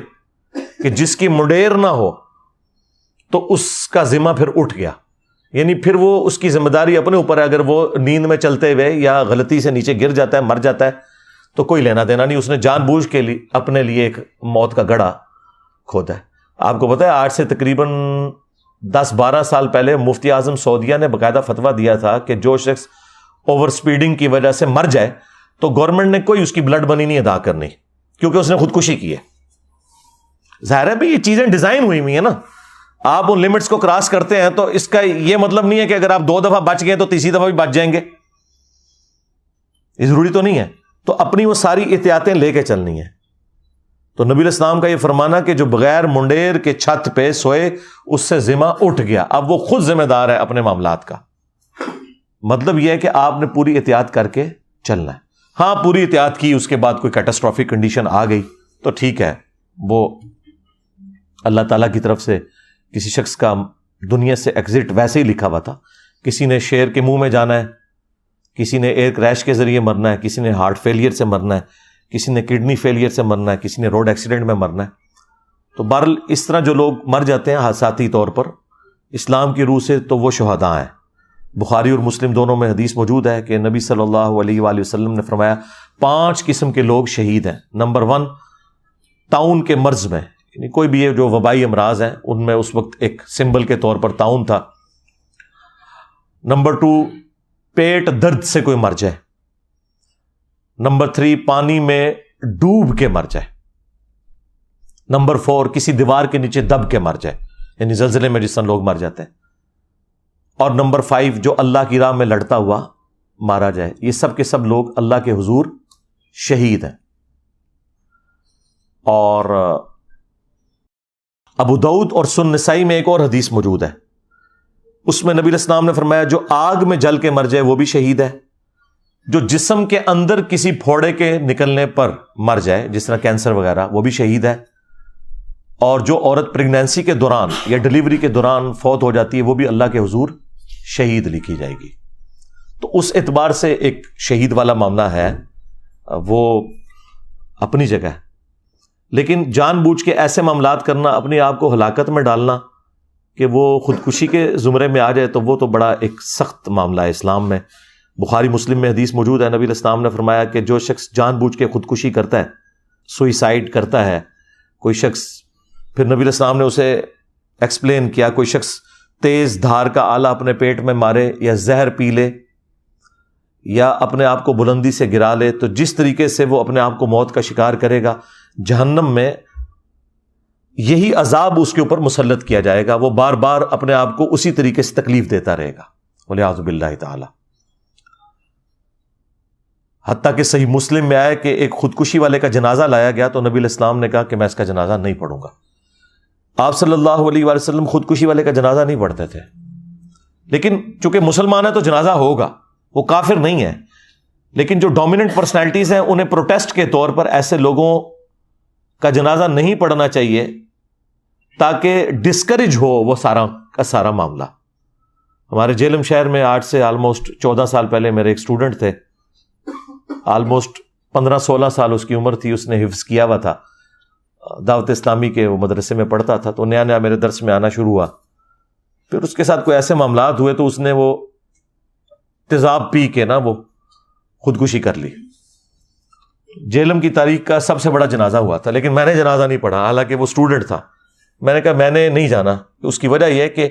کہ جس کی منڈیر نہ ہو تو اس کا ذمہ پھر اٹھ گیا, یعنی پھر وہ اس کی ذمہ داری اپنے اوپر ہے. اگر وہ نیند میں چلتے ہوئے یا غلطی سے نیچے گر جاتا ہے, مر جاتا ہے, تو کوئی لینا دینا نہیں, اس نے جان بوجھ کے لیے اپنے لیے ایک موت کا گڑھا کھودا ہے. آپ کو پتا ہے آج سے تقریباً 10-12 سال پہلے مفتی اعظم سعودیہ نے باقاعدہ فتویٰ دیا تھا کہ جو شخص اوور سپیڈنگ کی وجہ سے مر جائے تو گورنمنٹ نے کوئی اس کی بلڈ منی نہیں ادا کرنی, کیونکہ اس نے خودکشی کی ہے. ظاہر ہے بھی یہ چیزیں ڈیزائن ہوئی ہوئی ہیں نا, آپ ان لمٹس کو کراس کرتے ہیں تو اس کا یہ مطلب نہیں ہے کہ اگر آپ 2 دفعہ بچ گئے تو تیسری دفعہ بھی بچ جائیں گے, یہ ضروری تو نہیں ہے. تو اپنی وہ ساری احتیاطیں لے کے چلنی ہے. تو نبی علیہ السلام کا یہ فرمانا کہ جو بغیر منڈیر کے چھت پہ سوئے اس سے ذمہ اٹھ گیا, اب وہ خود ذمہ دار ہے اپنے معاملات کا. مطلب یہ ہے کہ آپ نے پوری احتیاط کر کے چلنا ہے. ہاں پوری احتیاط کی, اس کے بعد کوئی کیٹاسٹرافک کنڈیشن آ گئی تو ٹھیک ہے, وہ اللہ تعالیٰ کی طرف سے کسی شخص کا دنیا سے ایگزٹ ویسے ہی لکھا ہوا تھا. کسی نے شیر کے منہ میں جانا ہے, کسی نے ایئر کریش کے ذریعے مرنا ہے, کسی نے ہارٹ فیلئر سے مرنا ہے, کسی نے کڈنی فیلئر سے مرنا ہے, کسی نے روڈ ایکسیڈنٹ میں مرنا ہے. تو بہرحال اس طرح جو لوگ مر جاتے ہیں حادثاتی طور پر اسلام کی روح سے تو وہ شہداء ہیں. بخاری اور مسلم دونوں میں حدیث موجود ہے کہ نبی صلی اللہ علیہ وآلہ وسلم نے فرمایا 5 قسم کے لوگ شہید ہیں. نمبر 1 طاعون کے مرض میں, یعنی کوئی بھی یہ جو وبائی امراض ہیں ان میں اس وقت ایک سمبل کے طور پر طاعون تھا. نمبر 2 پیٹ درد سے کوئی مر جائے. نمبر 3 پانی میں ڈوب کے مر جائے. نمبر 4 کسی دیوار کے نیچے دب کے مر جائے, یعنی زلزلے میں جس طرح لوگ مر جاتے ہیں. اور نمبر 5 جو اللہ کی راہ میں لڑتا ہوا مارا جائے. یہ سب کے سب لوگ اللہ کے حضور شہید ہیں. اور ابو داؤد اور سنن نسائی میں ایک اور حدیث موجود ہے. اس میں نبی علیہ السلام نے فرمایا جو آگ میں جل کے مر جائے وہ بھی شہید ہے، جو جسم کے اندر کسی پھوڑے کے نکلنے پر مر جائے جس طرح کینسر وغیرہ وہ بھی شہید ہے، اور جو عورت پریگنینسی کے دوران یا ڈلیوری کے دوران فوت ہو جاتی ہے وہ بھی اللہ کے حضور شہید لکھی جائے گی۔ تو اس اعتبار سے ایک شہید والا معاملہ ہے، وہ اپنی جگہ ہے، لیکن جان بوجھ کے ایسے معاملات کرنا، اپنے آپ کو ہلاکت میں ڈالنا کہ وہ خودکشی کے زمرے میں آ جائے، تو وہ تو بڑا ایک سخت معاملہ ہے اسلام میں۔ بخاری مسلم میں حدیث موجود ہے، نبی علیہ السلام نے فرمایا کہ جو شخص جان بوجھ کے خودکشی کرتا ہے، سوئیسائڈ کرتا ہے، کوئی شخص، پھر نبی علیہ السلام نے اسے ایکسپلین کیا، کوئی شخص تیز دھار کا آلہ اپنے پیٹ میں مارے یا زہر پی لے یا اپنے آپ کو بلندی سے گرا لے، تو جس طریقے سے وہ اپنے آپ کو موت کا شکار کرے گا، جہنم میں یہی عذاب اس کے اوپر مسلط کیا جائے گا، وہ بار بار اپنے آپ کو اسی طریقے سے تکلیف دیتا رہے گا، والعیاذ باللہ تعالی۔ حتیٰ کہ صحیح مسلم میں آیا کہ ایک خودکشی والے کا جنازہ لایا گیا تو نبی علیہ السلام نے کہا کہ میں اس کا جنازہ نہیں پڑھوں گا۔ آپ صلی اللہ علیہ وآلہ وسلم خودکشی والے کا جنازہ نہیں پڑھتے تھے، لیکن چونکہ مسلمان ہے تو جنازہ ہوگا، وہ کافر نہیں ہے، لیکن جو ڈومیننٹ پرسنالٹیز ہیں انہیں پروٹیسٹ کے طور پر ایسے لوگوں کا جنازہ نہیں پڑھنا چاہیے تاکہ ڈسکریج ہو وہ سارا کا سارا معاملہ۔ ہمارے جیلم شہر میں آج سے آلموسٹ 14 سال پہلے میرے ایک اسٹوڈنٹ تھے، آلموسٹ 15-16 سال اس کی عمر تھی، اس نے حفظ کیا ہوا تھا، دعوت اسلامی کے وہ مدرسے میں پڑھتا تھا، تو نیا نیا میرے درس میں آنا شروع ہوا، پھر اس کے ساتھ کوئی ایسے معاملات ہوئے تو اس نے وہ تیزاب پی کے نا وہ خودکشی کر لی۔ جیلم کی تاریخ کا سب سے بڑا جنازہ ہوا تھا، لیکن میں نے جنازہ نہیں پڑھا، حالانکہ وہ اسٹوڈنٹ تھا۔ میں نے کہا میں نے نہیں جانا، اس کی وجہ یہ ہے کہ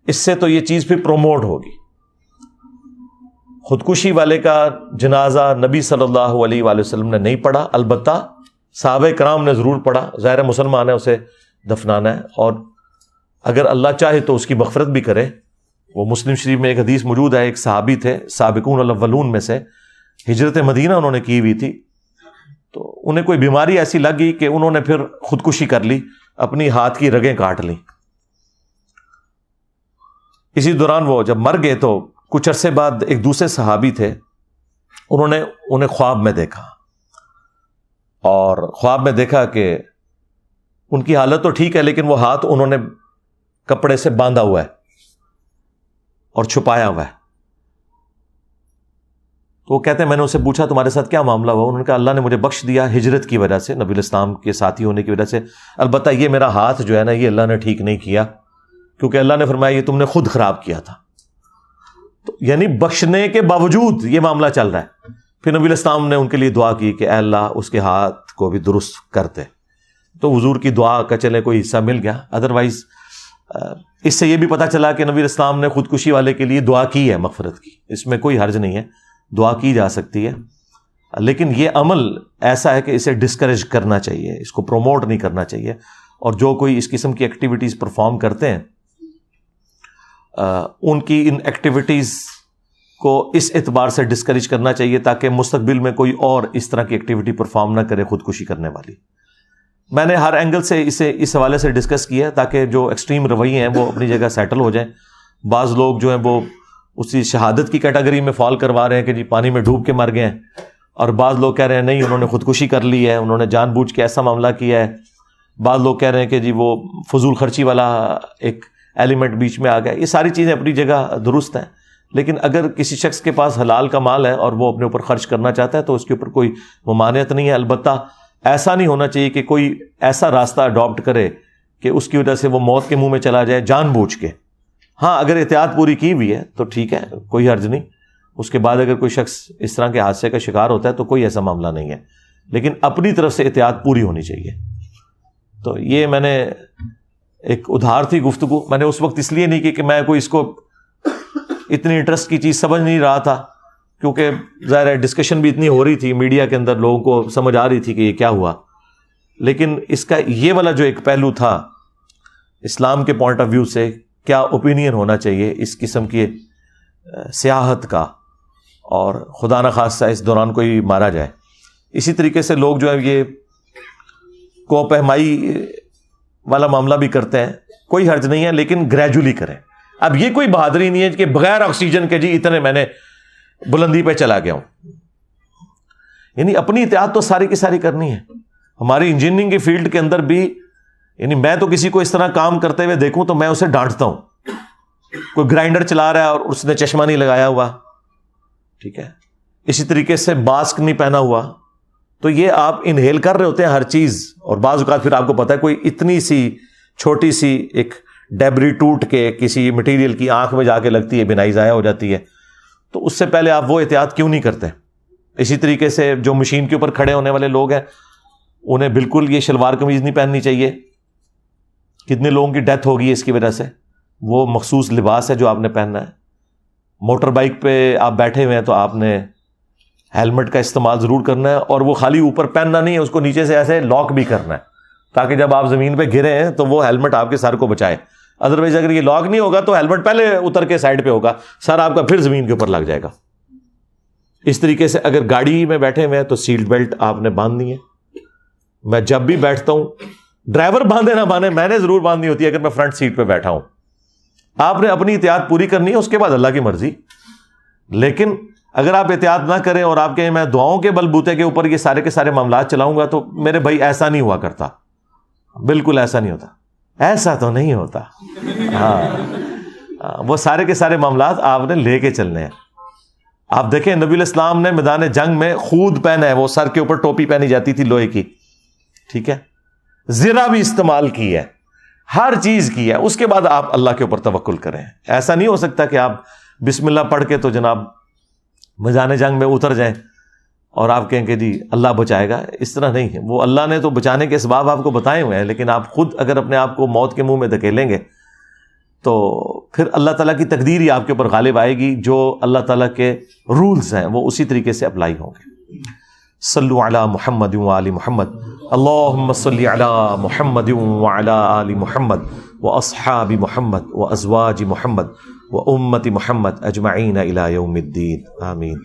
اس سے تو یہ چیز پھر پروموٹ ہوگی۔ خودکشی والے کا جنازہ نبی صلی اللہ علیہ وآلہ وسلم نے نہیں پڑھا، البتہ صحابہ کرام نے ضرور پڑھا، ظاہر مسلمان ہے، اسے دفنانا ہے، اور اگر اللہ چاہے تو اس کی مغفرت بھی کرے۔ وہ مسلم شریف میں ایک حدیث موجود ہے، ایک صحابی تھے سابقون الاولون میں سے، ہجرت مدینہ انہوں نے کی ہوئی تھی، تو انہیں کوئی بیماری ایسی لگ گئی کہ انہوں نے پھر خودکشی کر لی، اپنی ہاتھ کی رگیں کاٹ لیں۔ اسی دوران وہ جب مر گئے تو کچھ عرصے بعد ایک دوسرے صحابی تھے، انہوں نے انہیں خواب میں دیکھا، اور خواب میں دیکھا کہ ان کی حالت تو ٹھیک ہے لیکن وہ ہاتھ انہوں نے کپڑے سے باندھا ہوا ہے اور چھپایا ہوا ہے۔ تو وہ کہتے ہیں میں نے اسے پوچھا تمہارے ساتھ کیا معاملہ ہوا؟ انہوں نے کہا اللہ نے مجھے بخش دیا ہجرت کی وجہ سے، نبی علیہ السلام کے ساتھی ہونے کی وجہ سے، البتہ یہ میرا ہاتھ جو ہے نا یہ اللہ نے ٹھیک نہیں کیا، کیونکہ اللہ نے فرمایا یہ تم نے خود خراب کیا تھا۔ تو یعنی بخشنے کے باوجود یہ معاملہ چل رہا ہے۔ پھر نبی علیہ السلام نے ان کے لیے دعا کی کہ اے اللہ اس کے ہاتھ کو بھی درست کرتے، تو حضور کی دعا کا چلے کوئی حصہ مل گیا۔ ادروائز اس سے یہ بھی پتہ چلا کہ نبی علیہ السلام نے خودکشی والے کے لیے دعا کی ہے مغفرت کی، اس میں کوئی حرج نہیں ہے، دعا کی جا سکتی ہے، لیکن یہ عمل ایسا ہے کہ اسے ڈسکریج کرنا چاہیے، اس کو پروموٹ نہیں کرنا چاہیے، اور جو کوئی اس قسم کی ایکٹیویٹیز پرفارم کرتے ہیں ان کی ان ایکٹیویٹیز کو اس اعتبار سے ڈسکریج کرنا چاہیے تاکہ مستقبل میں کوئی اور اس طرح کی ایکٹیویٹی پرفارم نہ کرے خودکشی کرنے والی۔ میں نے ہر اینگل سے اسے اس حوالے سے ڈسکس کیا تاکہ جو ایکسٹریم رویے ہیں وہ اپنی جگہ سیٹل ہو جائیں۔ بعض لوگ جو ہیں وہ اسی شہادت کی کیٹیگری میں فال کروا رہے ہیں کہ جی پانی میں ڈوب کے مر گئے ہیں، اور بعض لوگ کہہ رہے ہیں نہیں انہوں نے خودکشی کر لی ہے، انہوں نے جان بوجھ کے ایسا معاملہ کیا ہے۔ بعض لوگ کہہ رہے ہیں کہ جی وہ فضول خرچی والا ایک ایلیمنٹ بیچ میں آ گیا۔ یہ ساری چیزیں اپنی جگہ درست ہیں، لیکن اگر کسی شخص کے پاس حلال کا مال ہے اور وہ اپنے اوپر خرچ کرنا چاہتا ہے تو اس کے اوپر کوئی ممانعت نہیں ہے۔ البتہ ایسا نہیں ہونا چاہیے کہ کوئی ایسا راستہ اڈاپٹ کرے کہ اس کی وجہ سے وہ موت کے منہ میں چلا جائے جان بوجھ کے۔ ہاں اگر احتیاط پوری کی ہوئی ہے تو ٹھیک ہے، کوئی حرج نہیں، اس کے بعد اگر کوئی شخص اس طرح کے حادثے کا شکار ہوتا ہے تو کوئی ایسا معاملہ نہیں ہے، لیکن اپنی طرف سے احتیاط پوری ہونی چاہیے۔ تو یہ میں نے ایک ادھار تھی گفتگو، میں نے اس وقت اس لیے نہیں کی کہ میں کوئی اس کو اتنی انٹرسٹ کی چیز سمجھ نہیں رہا تھا، کیونکہ ظاہر ہے ڈسکشن بھی اتنی ہو رہی تھی میڈیا کے اندر، لوگوں کو سمجھ آ رہی تھی کہ یہ کیا ہوا، لیکن اس کا یہ والا جو ایک پہلو تھا اسلام کے پوائنٹ آف ویو سے کیا اوپینین ہونا چاہیے اس قسم کی سیاحت کا، اور خدا نخواستہ اس دوران کوئی مارا جائے۔ اسی طریقے سے لوگ جو ہے یہ کوپہمائی والا معاملہ بھی کرتے ہیں، کوئی حرج نہیں ہے، لیکن گریجولی کریں۔ اب یہ کوئی بہادری نہیں ہے کہ بغیر آکسیجن کے جی اتنے میں نے بلندی پہ چلا گیا ہوں. یعنی اپنی احتیاط تو ساری کی ساری کرنی ہے. ہماری انجینئرنگ کی فیلڈ کے اندر بھی یعنی میں تو کسی کو اس طرح کام کرتے ہوئے دیکھوں تو میں اسے ڈانٹتا ہوں. کوئی گرائنڈر چلا رہا ہے اور اس نے چشمہ نہیں لگایا ہوا, ٹھیک ہے, اسی طریقے سے ماسک نہیں پہنا ہوا, تو یہ آپ انہیل کر رہے ہوتے ہیں ہر چیز, اور بعض اوقات پھر آپ کو پتا ہے کوئی اتنی سی چھوٹی سی ایک ڈیبری ٹوٹ کے کسی مٹیریل کی آنکھ میں جا کے لگتی ہے, بینائی ضائع ہو جاتی ہے, تو اس سے پہلے آپ وہ احتیاط کیوں نہیں کرتے؟ اسی طریقے سے جو مشین کے اوپر کھڑے ہونے والے لوگ ہیں انہیں بالکل یہ شلوار قمیض نہیں پہننی چاہیے. کتنے لوگوں کی ڈیتھ ہوگی اس کی وجہ سے. وہ مخصوص لباس ہے جو آپ نے پہننا ہے. موٹر بائک پہ آپ بیٹھے ہوئے ہیں تو آپ نے ہیلمٹ کا استعمال ضرور کرنا ہے, اور وہ خالی اوپر پہننا نہیں ہے, اس کو نیچے سے ایسے لاک بھی کرنا ہے تاکہ جب آپ زمین پہ گرے ہیں تو وہ ہیلمٹ آپ کے سر کو بچائے. ادروائز اگر یہ لاک نہیں ہوگا تو ہیلمٹ پہلے اتر کے سائڈ پہ ہوگا, سر آپ کا پھر زمین کے اوپر لگ جائے گا. اس طریقے سے اگر گاڑی میں بیٹھے ہوئے ہیں تو سیٹ بیلٹ آپ نے باندھنی ہے. میں جب بھی بیٹھتا ہوں, ڈرائیور باندھے نہ باندھے, میں نے ضرور باندھنی ہوتی ہے اگر میں فرنٹ سیٹ پہ بیٹھا ہوں. آپ نے اپنی احتیاط پوری کرنی ہے, اس کے بعد اللہ کی مرضی. لیکن اگر آپ احتیاط نہ کریں اور آپ کہیں میں دعاؤں کے بلبوتے کے اوپر یہ سارے کے سارے معاملات چلاؤں گا, تو میرے بھائی ایسا نہیں ہوا کرتا, بالکل ایسا نہیں ہوتا, ایسا تو نہیں ہوتا. ہاں, وہ سارے کے سارے معاملات آپ نے لے کے چلنے ہیں. آپ دیکھیں نبی علیہ السلام نے میدان جنگ میں خود پہنا ہے, وہ سر کے اوپر ٹوپی پہنی جاتی تھی لوہے کی, ٹھیک ہے, زرہ بھی استعمال کی ہے, ہر چیز کی ہے. اس کے بعد آپ اللہ کے اوپر توکل کریں. ایسا نہیں ہو سکتا کہ آپ بسم اللہ پڑھ کے تو جناب میدان جنگ میں اتر جائیں اور آپ کہیں کہ جی اللہ بچائے گا. اس طرح نہیں ہے. وہ اللہ نے تو بچانے کے اسباب آپ کو بتائے ہوئے ہیں, لیکن آپ خود اگر اپنے آپ کو موت کے منہ میں دھکیلیں گے تو پھر اللہ تعالیٰ کی تقدیر ہی آپ کے اوپر غالب آئے گی. جو اللہ تعالیٰ کے رولز ہیں وہ اسی طریقے سے اپلائی ہوں گے. صلو علی محمد وآل محمد, اللہم صلی علی محمد وعلی آل محمد واصحاب محمد وازواج محمد وامت محمد اجمعین الی یوم الدین, آمین.